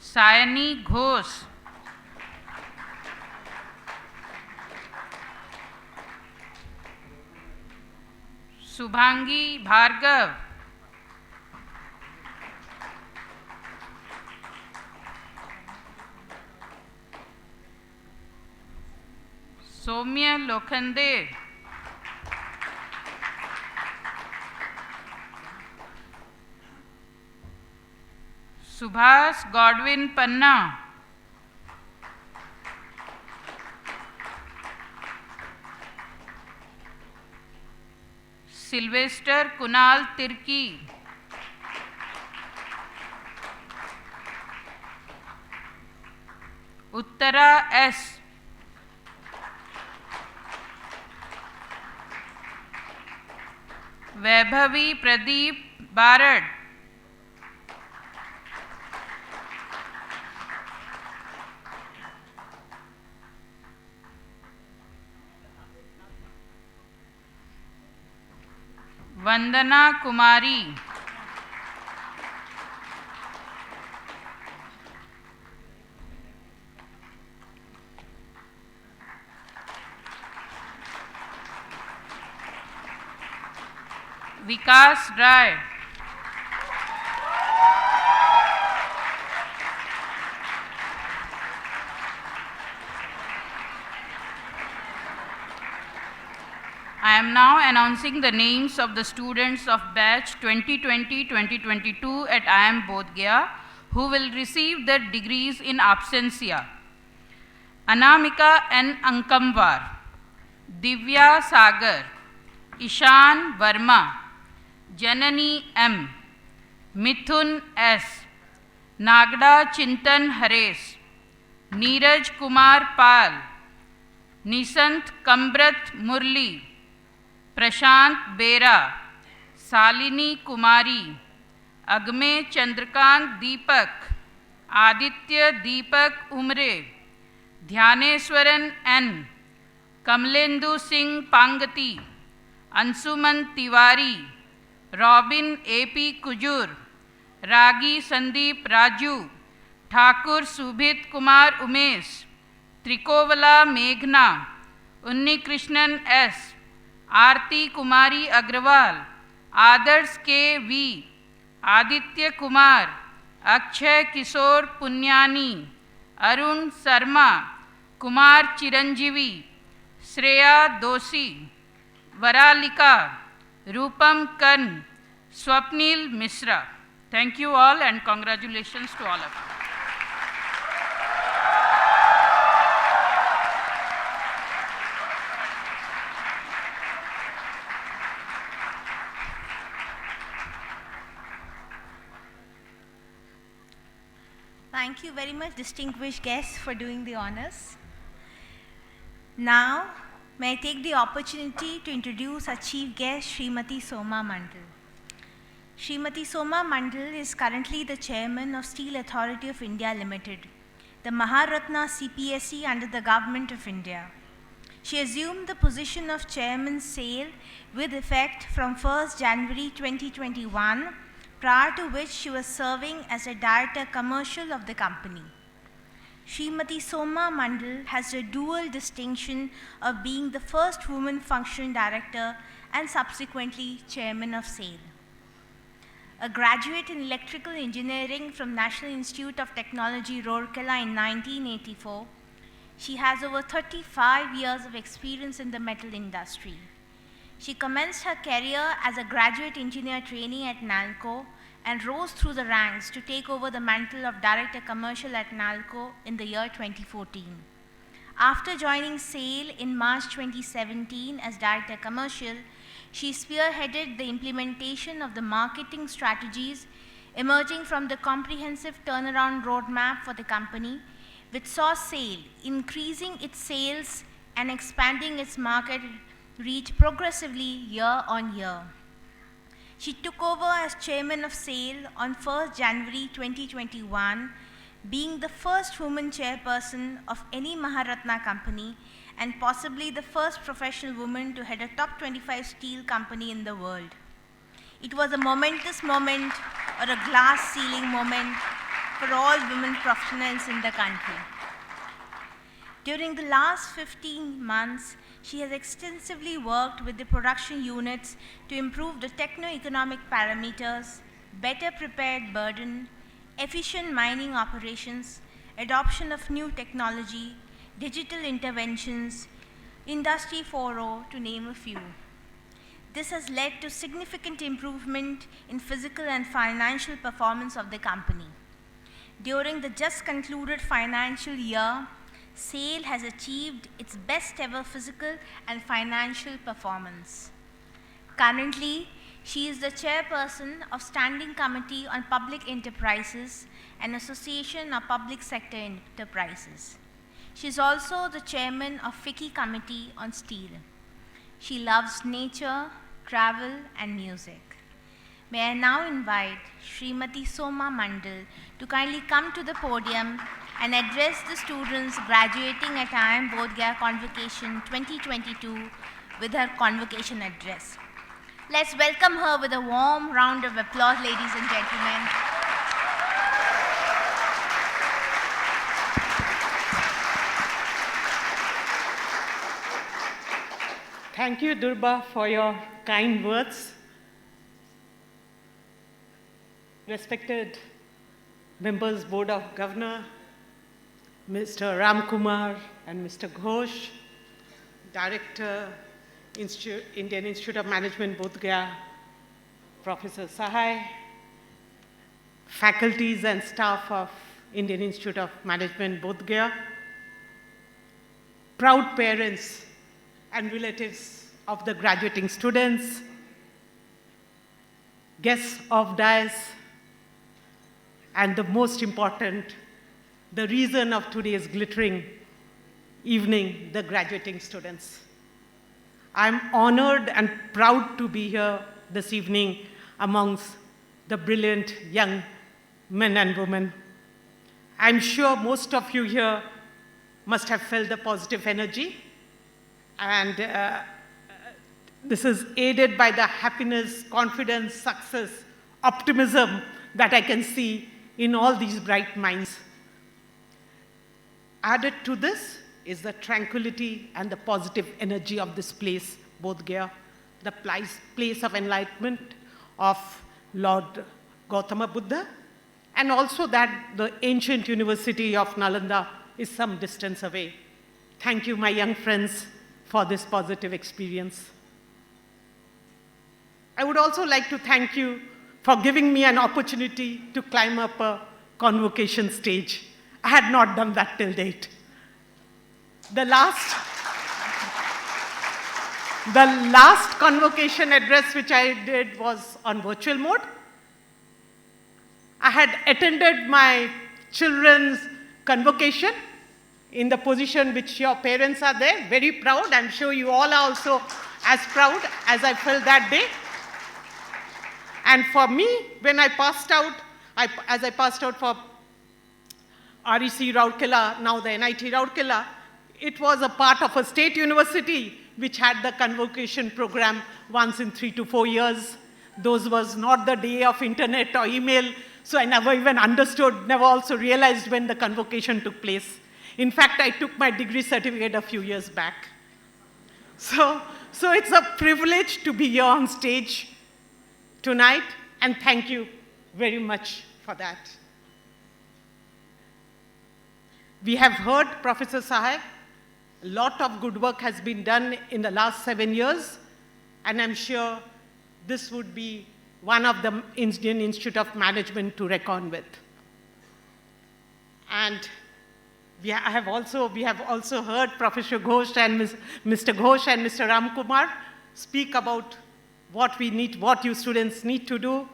Sayani Ghosh, Subhangi Bhargav, Soumya Lokhande, Subhas Godwin Panna, Sylvester Kunal Tirki, Uttara S. Vaibhavi Pradeep Barad. Vandana Kumari. Vikas Rai. I am now announcing the names of the students of batch 2020-2022 at IIM Bodh Gaya who will receive their degrees in absentia. Anamika N. Ankamwar, Divya Sagar, Ishan Verma, Janani M, Mithun S, Nagda Chintan Hares, Neeraj Kumar Pal, Nisant Kambrat Murli, Prashant Bera, Salini Kumari, Agme Chandrakant Deepak, Aditya Deepak Umre, Dhyaneswaran N, Kamlendu Singh Pangati, Ansuman Tiwari, Robin A.P. Kujur, Ragi Sandeep Raju, Thakur Subhit Kumar Umesh, Trikovala Meghna, Unni Krishnan S, Aarti Kumari Agrawal, Adarsh K. V, Aditya Kumar, Akshay Kishore Punyani, Arun Sarma, Kumar Chiranjeevi, Shreya Doshi, Varalika, Rupam Kan, Swapnil Mishra. Thank you all and congratulations to all of you. Thank you very much, distinguished guests, for doing the honors. Now, may I take the opportunity to introduce our chief guest, Srimati Soma Mondal. Srimati Soma Mondal is currently the chairman of Steel Authority of India Limited, the Maharatna CPSE under the Government of India. She assumed the position of chairman SAIL with effect from 1st January 2021, prior to which she was serving as a director commercial of the company. Srimati Soma Mondal has the dual distinction of being the first woman functional director and subsequently chairman of SAIL. A graduate in electrical engineering from National Institute of Technology, Rourkela in 1984, she has over 35 years of experience in the metal industry. She commenced her career as a graduate engineer trainee at NALCO and rose through the ranks to take over the mantle of Director Commercial at NALCO in the year 2014. After joining SAIL in March 2017 as Director Commercial, she spearheaded the implementation of the marketing strategies emerging from the comprehensive turnaround roadmap for the company, which saw SAIL increasing its sales and expanding its market reach progressively year on year. She took over as chairman of SAIL on 1st January 2021, being the first woman chairperson of any Maharatna company and possibly the first professional woman to head a top 25 steel company in the world. It was a momentous moment or a glass ceiling moment for all women professionals in the country. During the last 15 months, she has extensively worked with the production units to improve the techno-economic parameters, better prepared burden, efficient mining operations, adoption of new technology, digital interventions, Industry 4.0, to name a few. This has led to significant improvement in physical and financial performance of the company. During the just concluded financial year, SAIL has achieved its best ever physical and financial performance. Currently, she is the chairperson of Standing Committee on Public Enterprises, an association of public sector enterprises. She is also the chairman of FICCI Committee on Steel. She loves nature, travel and music. May I now invite Srimati Soma Mondal to kindly come to the podium and address the students graduating at IIM Bodh Gaya Convocation 2022 with her convocation address. Let's welcome her with a warm round of applause, ladies and gentlemen. Thank you, Durba, for your kind words. Respected members, Board of Governor, Mr. Ramkumar and Mr. Ghosh, Director, Indian Institute of Management, Bodh Gaya, Professor Sahai, faculties and staff of Indian Institute of Management, Bodh Gaya, proud parents and relatives of the graduating students, guests of dais, and the most important, the reason of today's glittering evening, the graduating students. I'm honored and proud to be here this evening amongst the brilliant young men and women. I'm sure most of you here must have felt the positive energy, and this is aided by the happiness, confidence, success, optimism that I can see in all these bright minds. Added to this is the tranquility and the positive energy of this place, Bodh Gaya, the place of enlightenment of Lord Gautama Buddha, and also that the ancient university of Nalanda is some distance away. Thank you, my young friends, for this positive experience. I would also like to thank you for giving me an opportunity to climb up a convocation stage. I had not done that till date. The last convocation address which I did was on virtual mode. I had attended my children's convocation in the position which your parents are there, very proud. I'm sure you all are also as proud as I felt that day. And for me, when I passed out, as I passed out for REC Rourkela, now the NIT Rourkela, it was a part of a state university which had the convocation program once in 3 to 4 years. Those was not the day of internet or email, so I never even understood, never also realized when the convocation took place. In fact, I took my degree certificate a few years back. So it's a privilege to be here on stage tonight, and thank you very much for that. We have heard Professor Sahai, a lot of good work has been done in the last 7 years, and I'm sure this would be one of the Indian Institute of Management to reckon with. And we have also heard Professor Ghosh and Mr. Ghosh and Mr. Ramkumar speak about what you students need to do.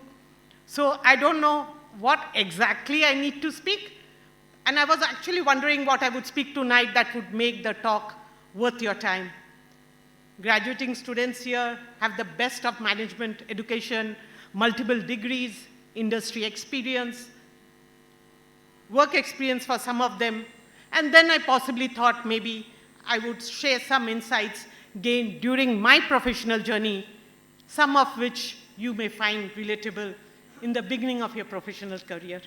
So I don't know what exactly I need to speak. And I was actually wondering what I would speak tonight that would make the talk worth your time. Graduating students here have the best of management education, multiple degrees, industry experience, work experience for some of them. And then I possibly thought maybe I would share some insights gained during my professional journey, some of which you may find relatable in the beginning of your professional career.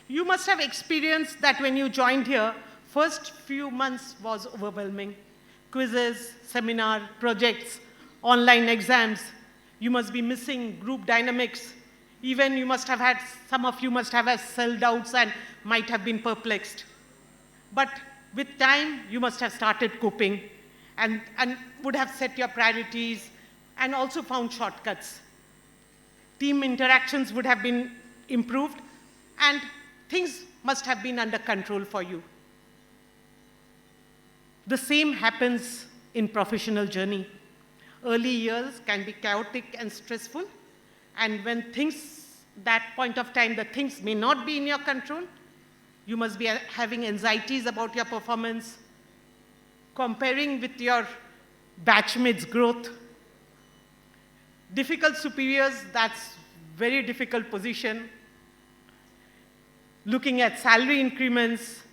You must have experienced that when you joined here, first few months was overwhelming. Quizzes, seminar, projects, online exams. You must be missing group dynamics. Even some of you must have had self-doubts and might have been perplexed. But with time, you must have started coping and would have set your priorities and also found shortcuts. Team interactions would have been improved, and things must have been under control for you. The same happens in professional journey. Early years can be chaotic and stressful, and when that point of time, the things may not be in your control, You must be having anxieties about your performance, comparing with your batchmates' growth. Difficult superiors, that's very difficult position. Looking at salary increments,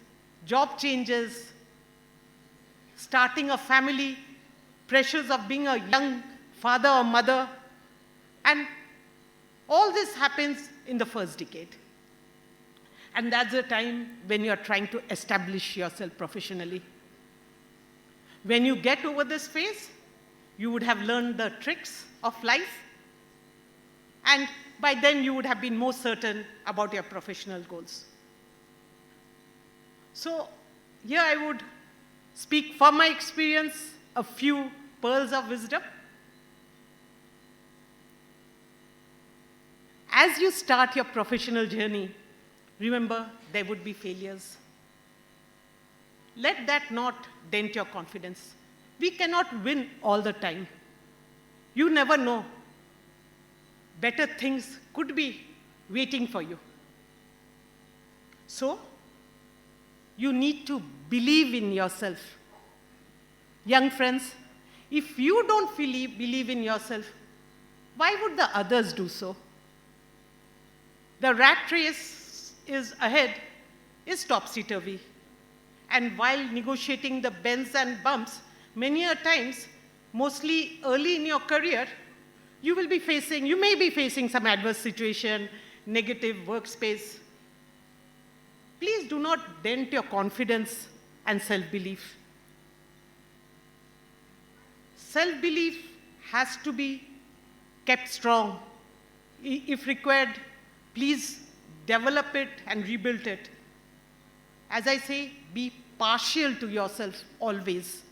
job changes, starting a family, pressures of being a young father or mother, and all this happens in the first decade. And that's the time when you're trying to establish yourself professionally. When you get over this phase, you would have learned the tricks of life, and by then you would have been more certain about your professional goals. So here I would speak from my experience a few pearls of wisdom. As you start your professional journey, remember there would be failures. Let that not dent your confidence. We cannot win all the time. You never know. Better things could be waiting for you. So, you need to believe in yourself. Young friends, if you don't believe in yourself, why would the others do so? The rat race is ahead is topsy-turvy. And while negotiating the bends and bumps, many a times, mostly early in your career, you may be facing some adverse situation, negative workspace. Please do not dent your confidence and self-belief. Self-belief has to be kept strong. If required, please develop it and rebuild it. As I say, be partial to yourself always.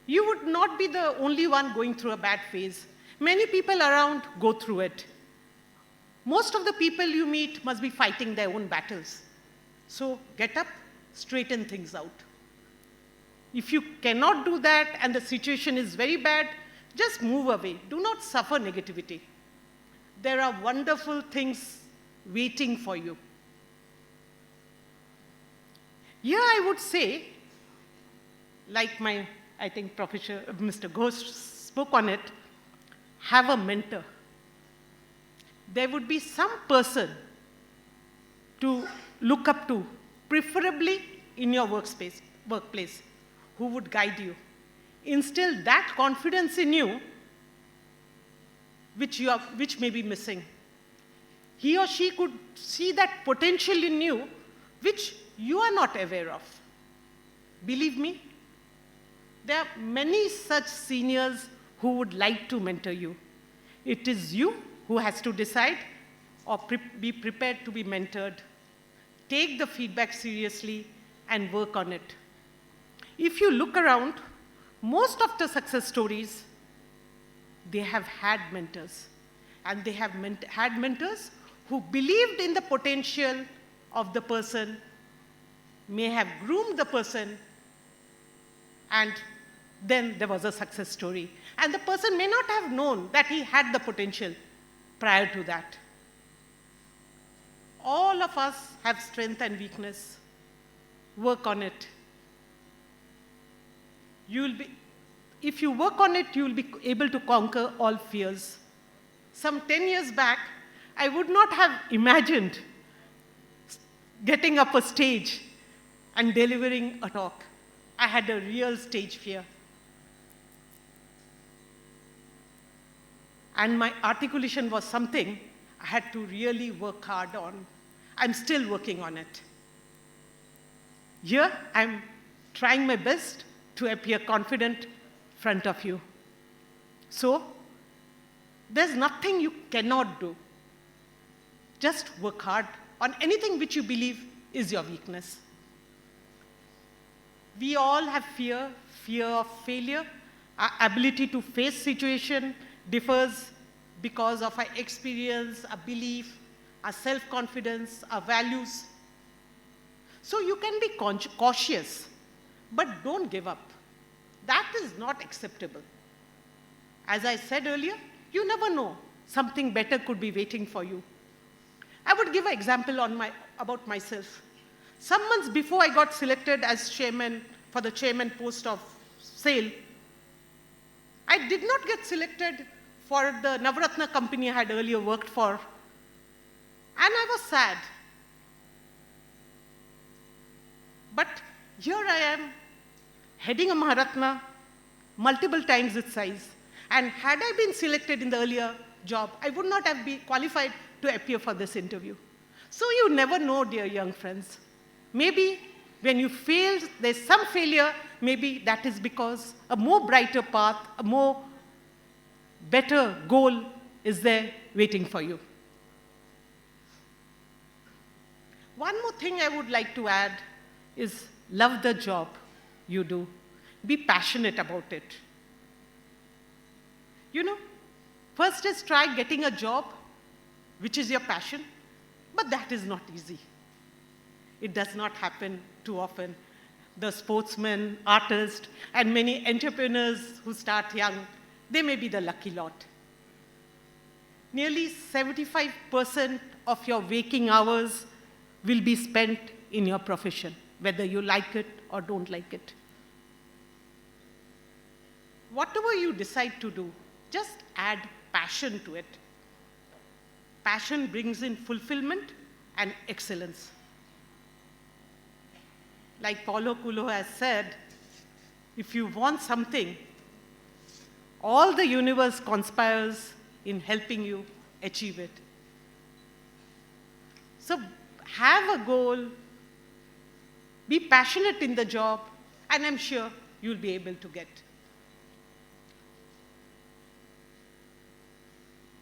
You would not be the only one going through a bad phase. Many people around go through it. Most of the people you meet must be fighting their own battles. So get up, straighten things out. If you cannot do that and the situation is very bad, just move away. Do not suffer negativity. There are wonderful things waiting for you. Here I would say, like I think Professor Mr. Ghosh spoke on it, have a mentor. There would be some person to look up to, preferably in your workplace, who would guide you. Instill that confidence in you which may be missing. He or she could see that potential in you which you are not aware of. Believe me, there are many such seniors who would like to mentor you. It is you who has to decide or be prepared to be mentored. Take the feedback seriously and work on it. If you look around, most of the success stories, they have had mentors. And they have had mentors who believed in the potential of the person, may have groomed the person, and then there was a success story. And the person may not have known that he had the potential prior to that. All of us have strength and weakness. Work on it. If you work on it, you will be able to conquer all fears. Some 10 years back, I would not have imagined getting up a stage and delivering a talk. I had a real stage fear. And my articulation was something I had to really work hard on. I'm still working on it. Here, I'm trying my best to appear confident in front of you. So, there's nothing you cannot do. Just work hard on anything which you believe is your weakness. We all have fear of failure. Our ability to face situation differs because of our experience, our belief, our self-confidence, our values. So you can be cautious, but don't give up. That is not acceptable. As I said earlier, you never know. Something better could be waiting for you. I would give an example about myself. Some months before I got selected as chairman for the chairman post of SAIL, I did not get selected for the Navratna company I had earlier worked for. And I was sad. But here I am, heading a Maharatna, multiple times its size. And had I been selected in the earlier job, I would not have been qualified to appear for this interview. So you never know, dear young friends. Maybe when you fail, there's some failure, maybe that is because a more brighter path, a more better goal is there waiting for you. One more thing I would like to add is love the job you do. Be passionate about it. You know, first is try getting a job which is your passion, but that is not easy. It does not happen too often. The sportsmen, artists, and many entrepreneurs who start young, they may be the lucky lot. Nearly 75% of your waking hours will be spent in your profession, whether you like it or don't like it. Whatever you decide to do, just add passion to it. Passion brings in fulfillment and excellence. Like Paulo Coelho has said, if you want something, all the universe conspires in helping you achieve it. So have a goal, be passionate in the job, and I'm sure you'll be able to get.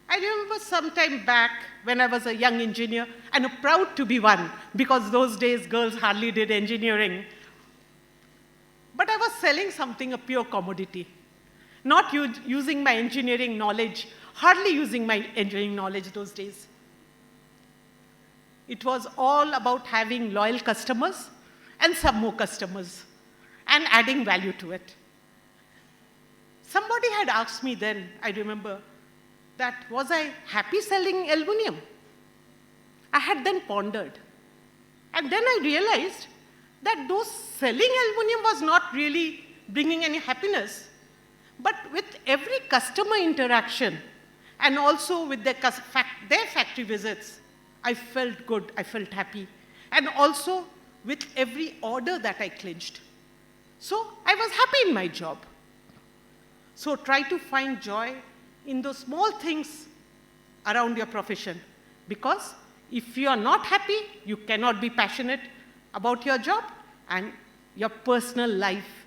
I remember some time back when I was a young engineer, and proud to be one, because those days girls hardly did engineering. But I was selling something, a pure commodity. Not using my engineering knowledge, hardly using my engineering knowledge those days. It was all about having loyal customers and some more customers and adding value to it. Somebody had asked me then, I remember, that was I happy selling aluminum? I had then pondered. And then I realized that those selling aluminum was not really bringing any happiness. But with every customer interaction and also with their factory visits, I felt good, I felt happy. And also with every order that I clinched. So I was happy in my job. So try to find joy in those small things around your profession. Because if you are not happy, you cannot be passionate about your job, and your personal life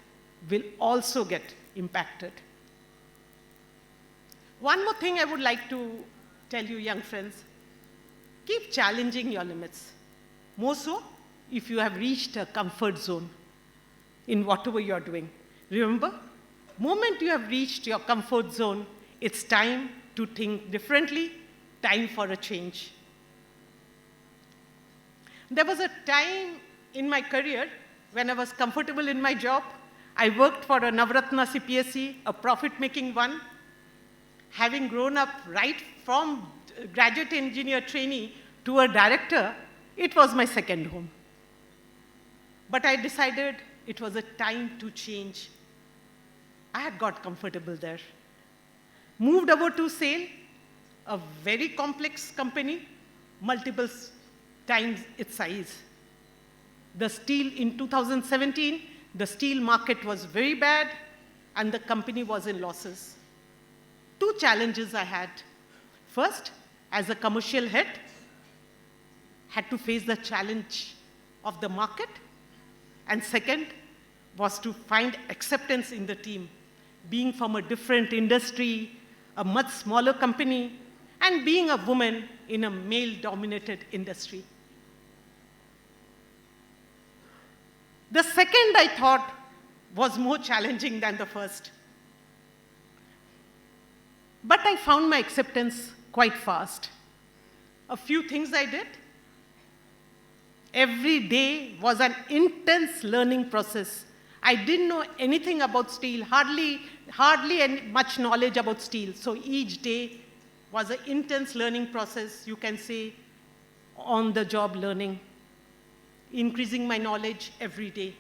will also get impacted. One more thing I would like to tell you, young friends, keep challenging your limits. More so if you have reached a comfort zone in whatever you're doing. Remember, moment you have reached your comfort zone, it's time to think differently, time for a change. There was a time in my career when I was comfortable in my job. I worked for a Navratna CPSE, a profit-making one. Having grown up right from graduate engineer trainee to a director, it was my second home. But I decided it was a time to change. I had got comfortable there. Moved over to SAIL, a very complex company, multiple times its size. The steel in 2017, the steel market was very bad and the company was in losses. Two challenges I had. First, as a commercial head, had to face the challenge of the market. And second, was to find acceptance in the team, being from a different industry, a much smaller company, and being a woman in a male-dominated industry. The second, I thought, was more challenging than the first. But I found my acceptance quite fast. A few things I did. Every day was an intense learning process. I didn't know anything about steel, hardly any much knowledge about steel. So each day was an intense learning process. You can say on-the-job learning, increasing my knowledge every day.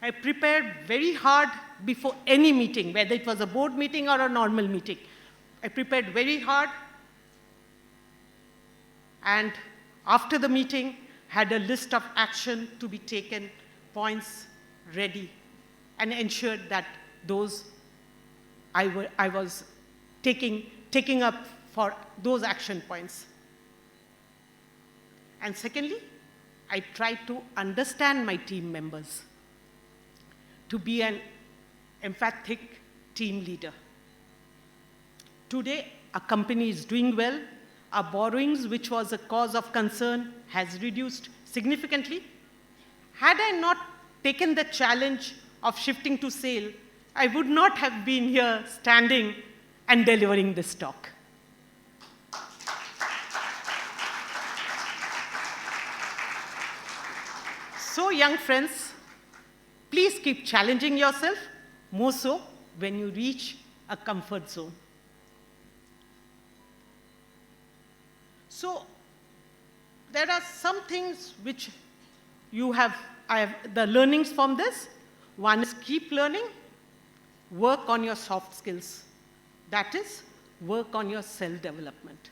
I prepared very hard before any meeting, whether it was a board meeting or a normal meeting. I prepared very hard, and after the meeting, had a list of action to be taken, points ready, and ensured that those I was taking up for those action points. And secondly, I tried to understand my team members, to be an empathic team leader. Today, our company is doing well. Our borrowings, which was a cause of concern, has reduced significantly. Had I not taken the challenge of shifting to sale, I would not have been here standing and delivering this talk. So, young friends, please keep challenging yourself, more so when you reach a comfort zone. So, there are some things which I have the learnings from this. One is keep learning, work on your soft skills. That is, work on your self-development.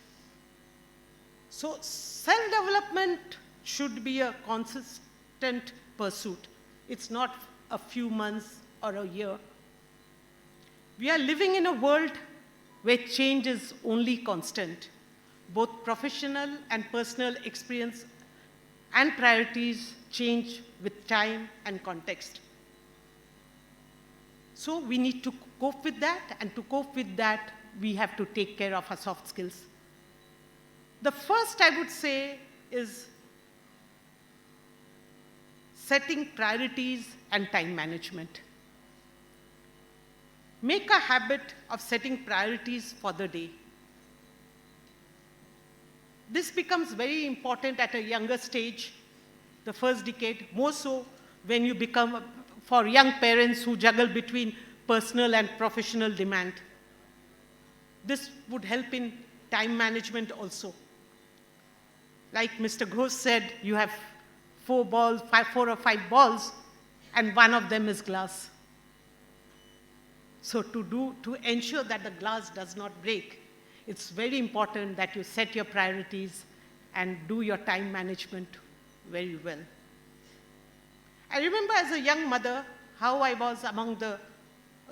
So, self-development should be a consistent pursuit. It's not a few months or a year. We are living in a world where change is only constant. Both professional and personal experience and priorities change with time and context. So we need to cope with that, and to cope with that, we have to take care of our soft skills. The first I would say is setting priorities and time management. Make a habit of setting priorities for the day. This becomes very important at a younger stage, the first decade, more so when you become, for young parents who juggle between personal and professional demand. This would help in time management also. Like Mr. Ghosh said, you have 4 or 5 balls, and one of them is glass. So to ensure that the glass does not break, it's very important that you set your priorities and do your time management very well. I remember as a young mother how I was among the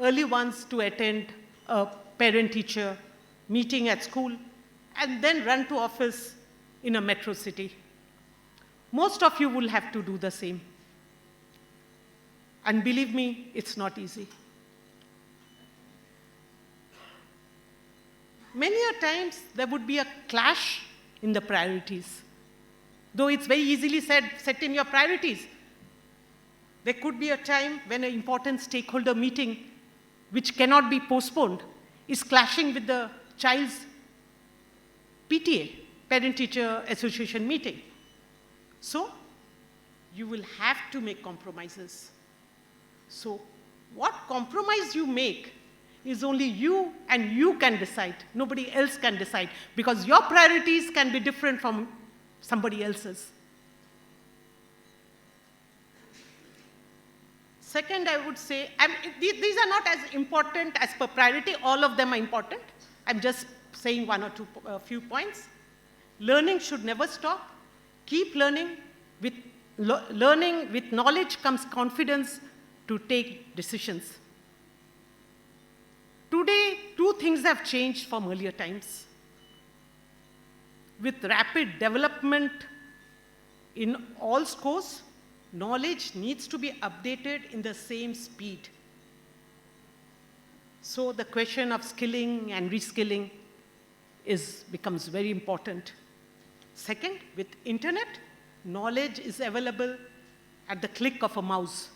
early ones to attend a parent-teacher meeting at school and then run to office in a metro city. Most of you will have to do the same. And believe me, it's not easy. Many a times there would be a clash in the priorities. Though it's very easily said, set in your priorities. There could be a time when an important stakeholder meeting, which cannot be postponed, is clashing with the child's PTA, Parent-Teacher Association meeting. So, you will have to make compromises. So, what compromise you make is only you and you can decide. Nobody else can decide, because your priorities can be different from somebody else's. Second, I would say, these are not as important as per priority. All of them are important. I'm just saying one or two few points. Learning should never stop. Keep learning. With learning, with knowledge comes confidence to take decisions. Today, 2 things have changed from earlier times. With rapid development in all scores, knowledge needs to be updated in the same speed. So the question of skilling and reskilling becomes very important. Second, with internet, knowledge is available at the click of a mouse.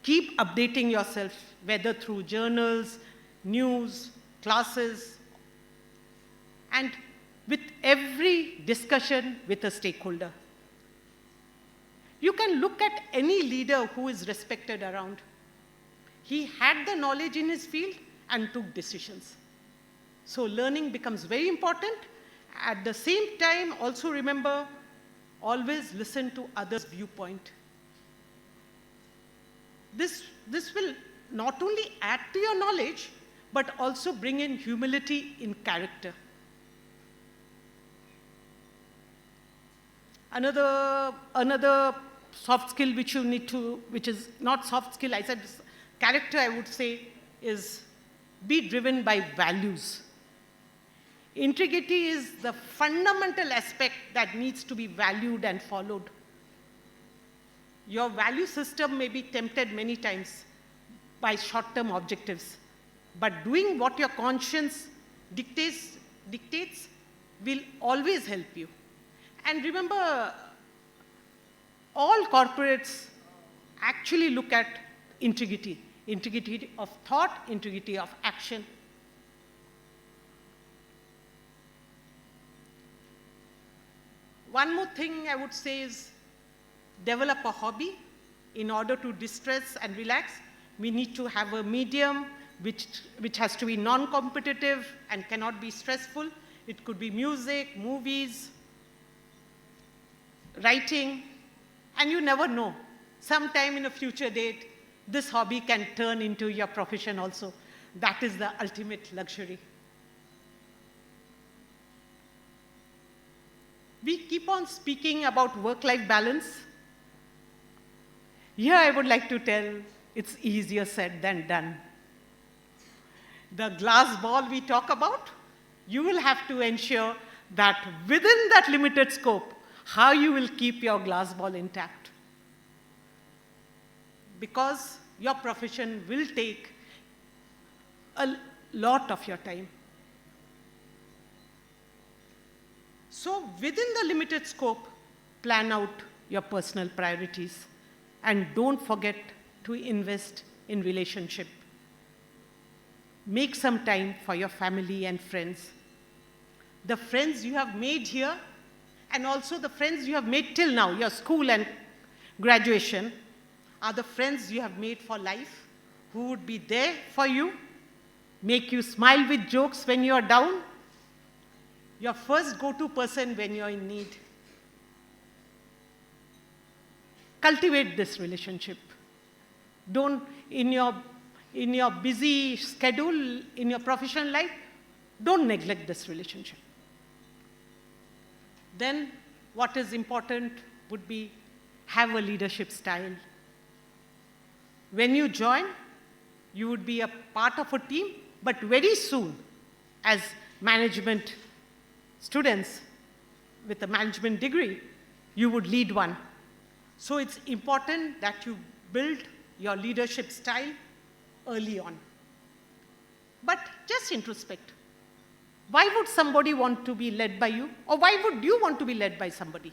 Keep updating yourself, whether through journals, news, classes, and with every discussion with a stakeholder. You can look at any leader who is respected around. He had the knowledge in his field and took decisions. So learning becomes very important, at the same time, also remember, always listen to others' viewpoint. This will not only add to your knowledge, but also bring in humility in character. Another soft skill which you need to, which is not soft skill, I said character, I would say, is be driven by values. Integrity is the fundamental aspect that needs to be valued and followed. Your value system may be tempted many times by short-term objectives, but doing what your conscience dictates will always help you. And remember, all corporates actually look at integrity. Integrity of thought, integrity of action. One more thing I would say is develop a hobby. In order to distress and relax, we need to have a medium which has to be non-competitive and cannot be stressful. It could be music, movies, writing, and you never know. Sometime in a future date, this hobby can turn into your profession also. That is the ultimate luxury. We keep on speaking about work-life balance. Here I would like to tell, it's easier said than done. The glass ball we talk about, you will have to ensure that within that limited scope, how you will keep your glass ball intact. Because your profession will take a lot of your time. So within the limited scope, plan out your personal priorities and don't forget to invest in relationship. Make some time for your family and friends. The friends you have made here and also the friends you have made till now, your school and graduation, are the friends you have made for life, who would be there for you, make you smile with jokes when you are down, your first go-to person when you are in need. Cultivate this relationship. Don't, in your busy schedule, in your professional life, don't neglect this relationship. Then what is important would be have a leadership style. When you join, you would be a part of a team, but very soon, as management students with a management degree, you would lead one. So it's important that you build your leadership style early on. But just introspect. Why would somebody want to be led by you? Or why would you want to be led by somebody?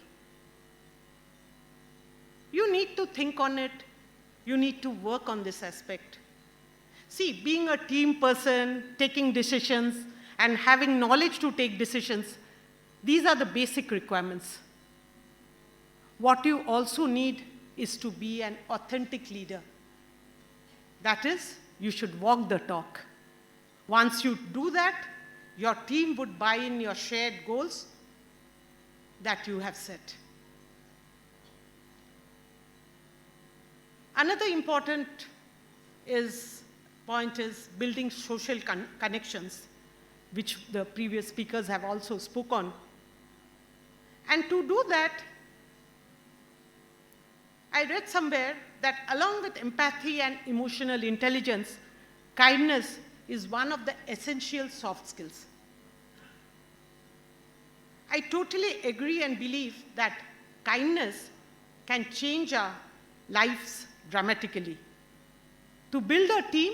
You need to think on it. You need to work on this aspect. See, being a team person, taking decisions, and having knowledge to take decisions, these are the basic requirements. What you also need is to be an authentic leader. That is, you should walk the talk. Once you do that, your team would buy in your shared goals that you have set. Another important point is building social connections, which the previous speakers have also spoken on. And to do that, I read somewhere that along with empathy and emotional intelligence, kindness is one of the essential soft skills. I totally agree and believe that kindness can change our lives dramatically. To build a team,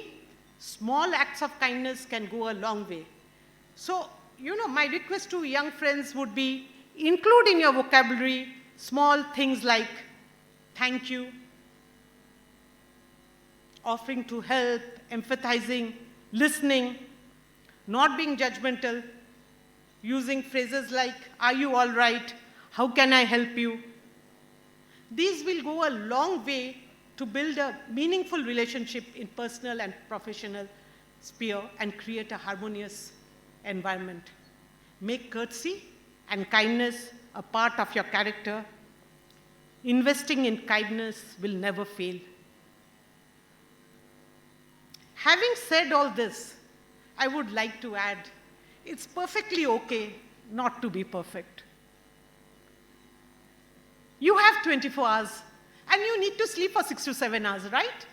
small acts of kindness can go a long way. So, my request to young friends would be include in your vocabulary small things like thank you, offering to help, empathizing, listening, not being judgmental, using phrases like, are you all right? How can I help you? These will go a long way to build a meaningful relationship in personal and professional sphere and create a harmonious environment. Make courtesy and kindness a part of your character, investing in kindness will never fail. Having said all this, I would like to add, it's perfectly okay not to be perfect. You have 24 hours and you need to sleep for 6 to 7 hours, right?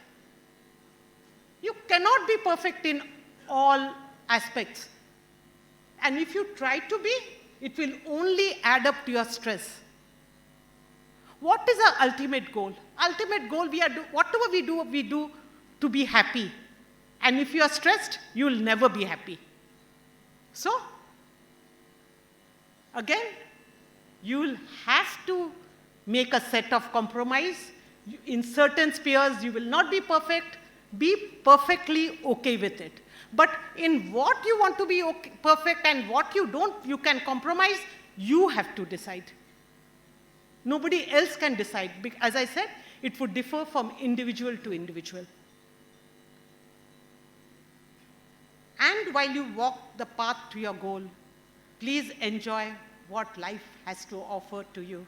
You cannot be perfect in all aspects. And if you try to be, it will only add up to your stress. What is our ultimate goal? Ultimate goal, whatever we do to be happy. And if you are stressed, you will never be happy. So, again, you will have to make a set of compromise. In certain spheres, you will not be perfect. Be perfectly okay with it. But in what you want to be perfect and what you don't, you can compromise, you have to decide. Nobody else can decide. As I said, it would differ from individual to individual. And while you walk the path to your goal, please enjoy what life has to offer to you.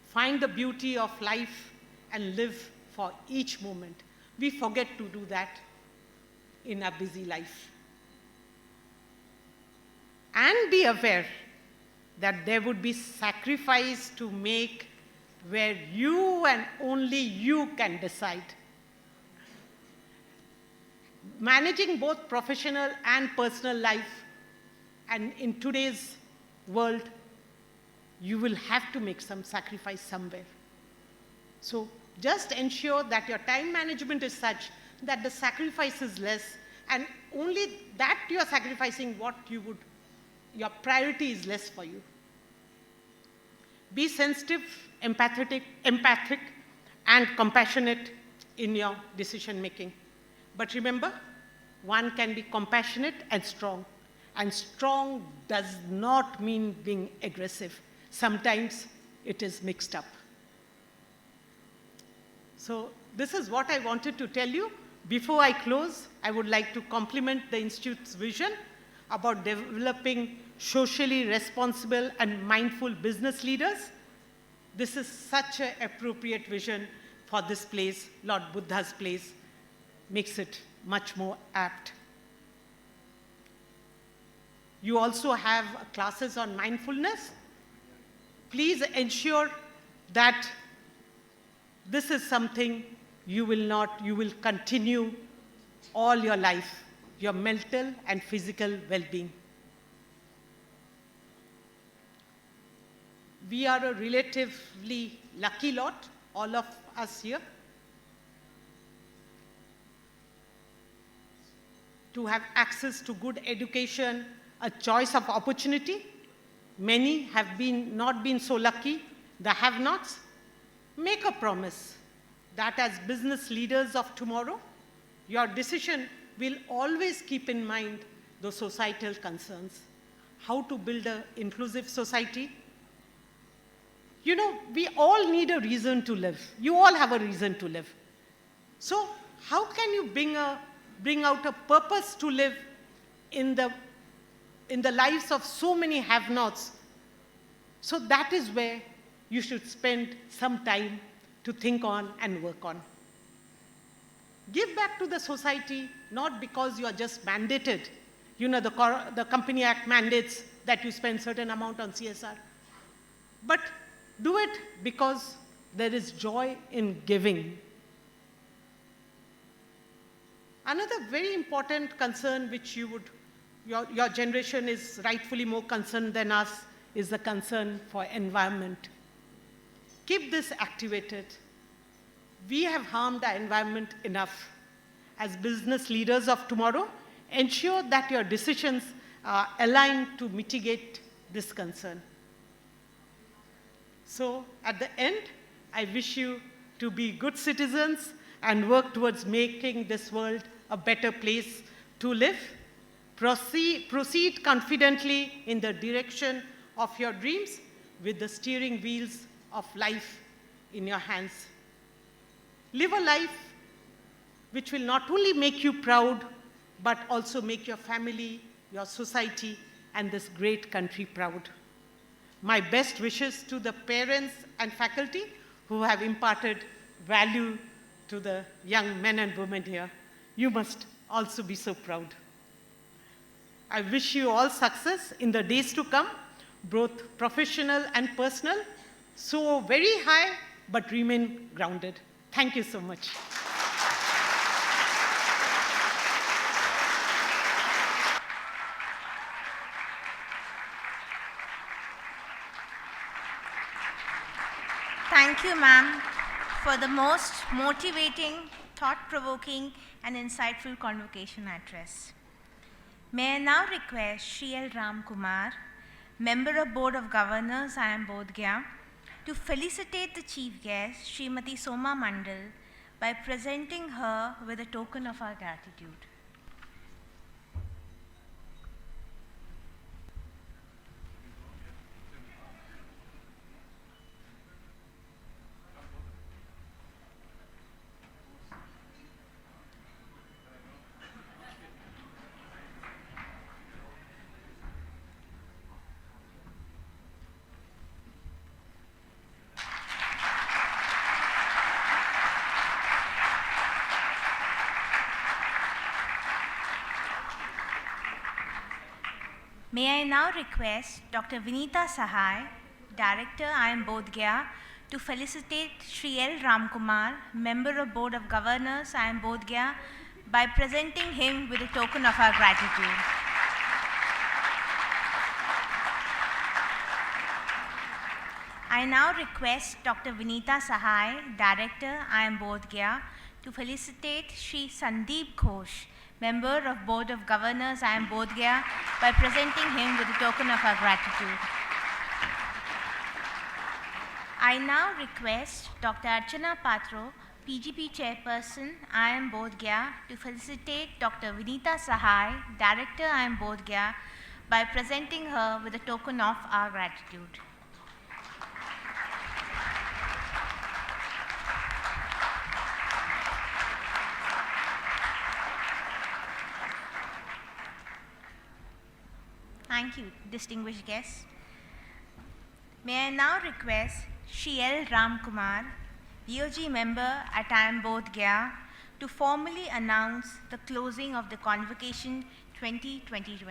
Find the beauty of life and live for each moment. We forget to do that in our busy life. And be aware that there would be sacrifice to make where you and only you can decide. Managing both professional and personal life, and in today's world, you will have to make some sacrifice somewhere. So just ensure that your time management is such that the sacrifice is less, and only that you are sacrificing what your priority is less for you. Be sensitive, empathic, and compassionate in your decision making. But remember, one can be compassionate and strong. And strong does not mean being aggressive. Sometimes it is mixed up. So this is what I wanted to tell you. Before I close, I would like to compliment the Institute's vision about developing socially responsible and mindful business leaders. This is such an appropriate vision for this place, Lord Buddha's place. Makes it much more apt. You also have classes on mindfulness. Please ensure that this is something you will continue all your life, your mental and physical well-being. We are a relatively lucky lot, all of us here, to have access to good education, a choice of opportunity. Many have not been so lucky, the have-nots. Make a promise that as business leaders of tomorrow, your decision will always keep in mind the societal concerns. How to build an inclusive society. You know, we all need a reason to live. You all have a reason to live. So how can you bring out a purpose to live in the lives of so many have-nots? So that is where you should spend some time to think on and work on. Give back to the society, not because you are just mandated. You know, the Company Act mandates that you spend certain amount on CSR. But do it because there is joy in giving. Another very important concern which your generation is rightfully more concerned than us is the concern for environment. Keep this activated. We have harmed our environment enough. As business leaders of tomorrow, ensure that your decisions are aligned to mitigate this concern. So at the end, I wish you to be good citizens and work towards making this world a better place to live. Proceed confidently in the direction of your dreams with the steering wheels of life in your hands. Live a life which will not only make you proud, but also make your family, your society and this great country proud. My best wishes to the parents and faculty who have imparted value to the young men and women here. You must also be so proud. I wish you all success in the days to come, both professional and personal. So very high, but remain grounded. Thank you so much. Thank you, ma'am, for the most motivating, thought-provoking, and insightful convocation address. May I now request Shri L. Ram Kumar, Member of Board of Governors, IIM Bodh Gaya, to felicitate the Chief Guest, Srimati Soma Mondal, by presenting her with a token of our gratitude. May I now request Dr. Vinita Sahai, Director, IIM Bodh Gaya, to felicitate Shri L. Ramkumar, Member of Board of Governors, IIM Bodh Gaya, by presenting him with a token of our gratitude. I now request Dr. Vinita Sahai, Director, IIM Bodh Gaya, to felicitate Shri Sandeep Ghosh, Member of Board of Governors, IIM Bodh Gaya, by presenting him with a token of our gratitude. I now request Dr. Archana Patro, PGP Chairperson, IIM Bodh Gaya, to felicitate Dr. Vinita Sahai, Director, IIM Bodh Gaya, by presenting her with a token of our gratitude. Thank you, distinguished guests. May I now request Shri L. Ramkumar, DOG member at IIM Bodh Gaya, to formally announce the closing of the Convocation 2022.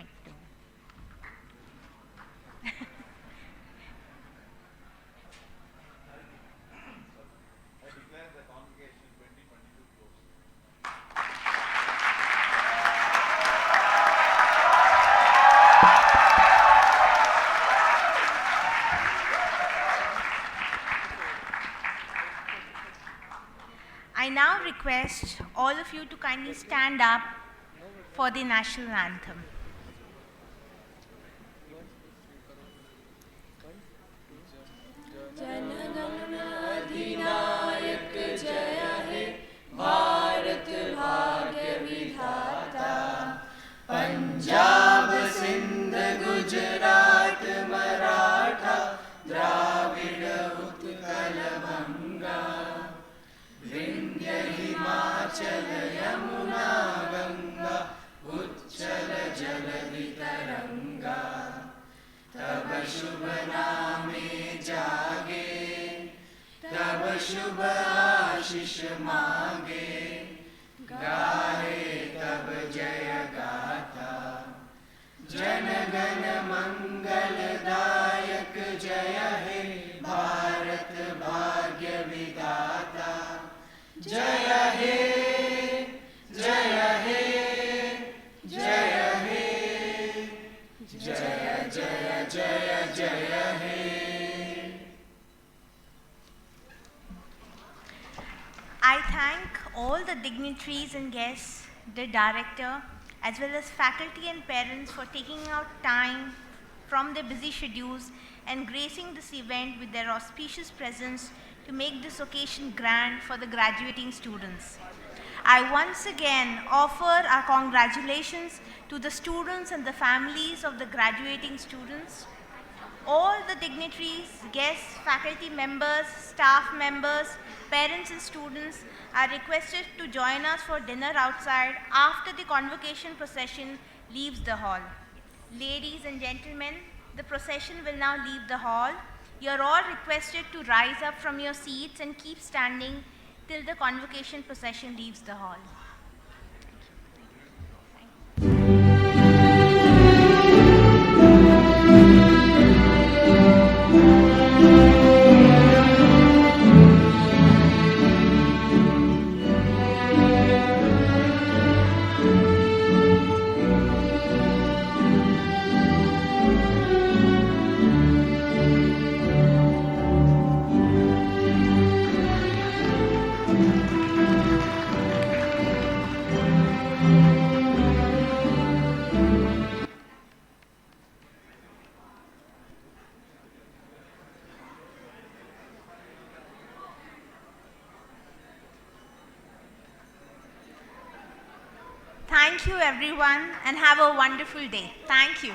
I now request all of you to kindly stand up for the national anthem. Punjab Sindh Gujarat Maratha Dravida Utkal बंगा विंध्य हिमाचल यमुना गंगा उच्चल जलधि तरंगा तब शुभ नामे जागे तब शुभ आशीष मांगे गाहे तब जय गाथा जन गण मंगलदायक जय हे भारत भाग्य विधाता जय हे जय हे जय हे जय जय जय जय हे. I thank all the dignitaries and guests, the director, as well as faculty and parents for taking out time from their busy schedules and gracing this event with their auspicious presence to make this occasion grand for the graduating students. I once again offer our congratulations to the students and the families of the graduating students. All the dignitaries, guests, faculty members, staff members, parents and students are requested to join us for dinner outside after the convocation procession leaves the hall. Ladies and gentlemen, the procession will now leave the hall. You are all requested to rise up from your seats and keep standing till the convocation procession leaves the hall. Thank you everyone and have a wonderful day. Thank you.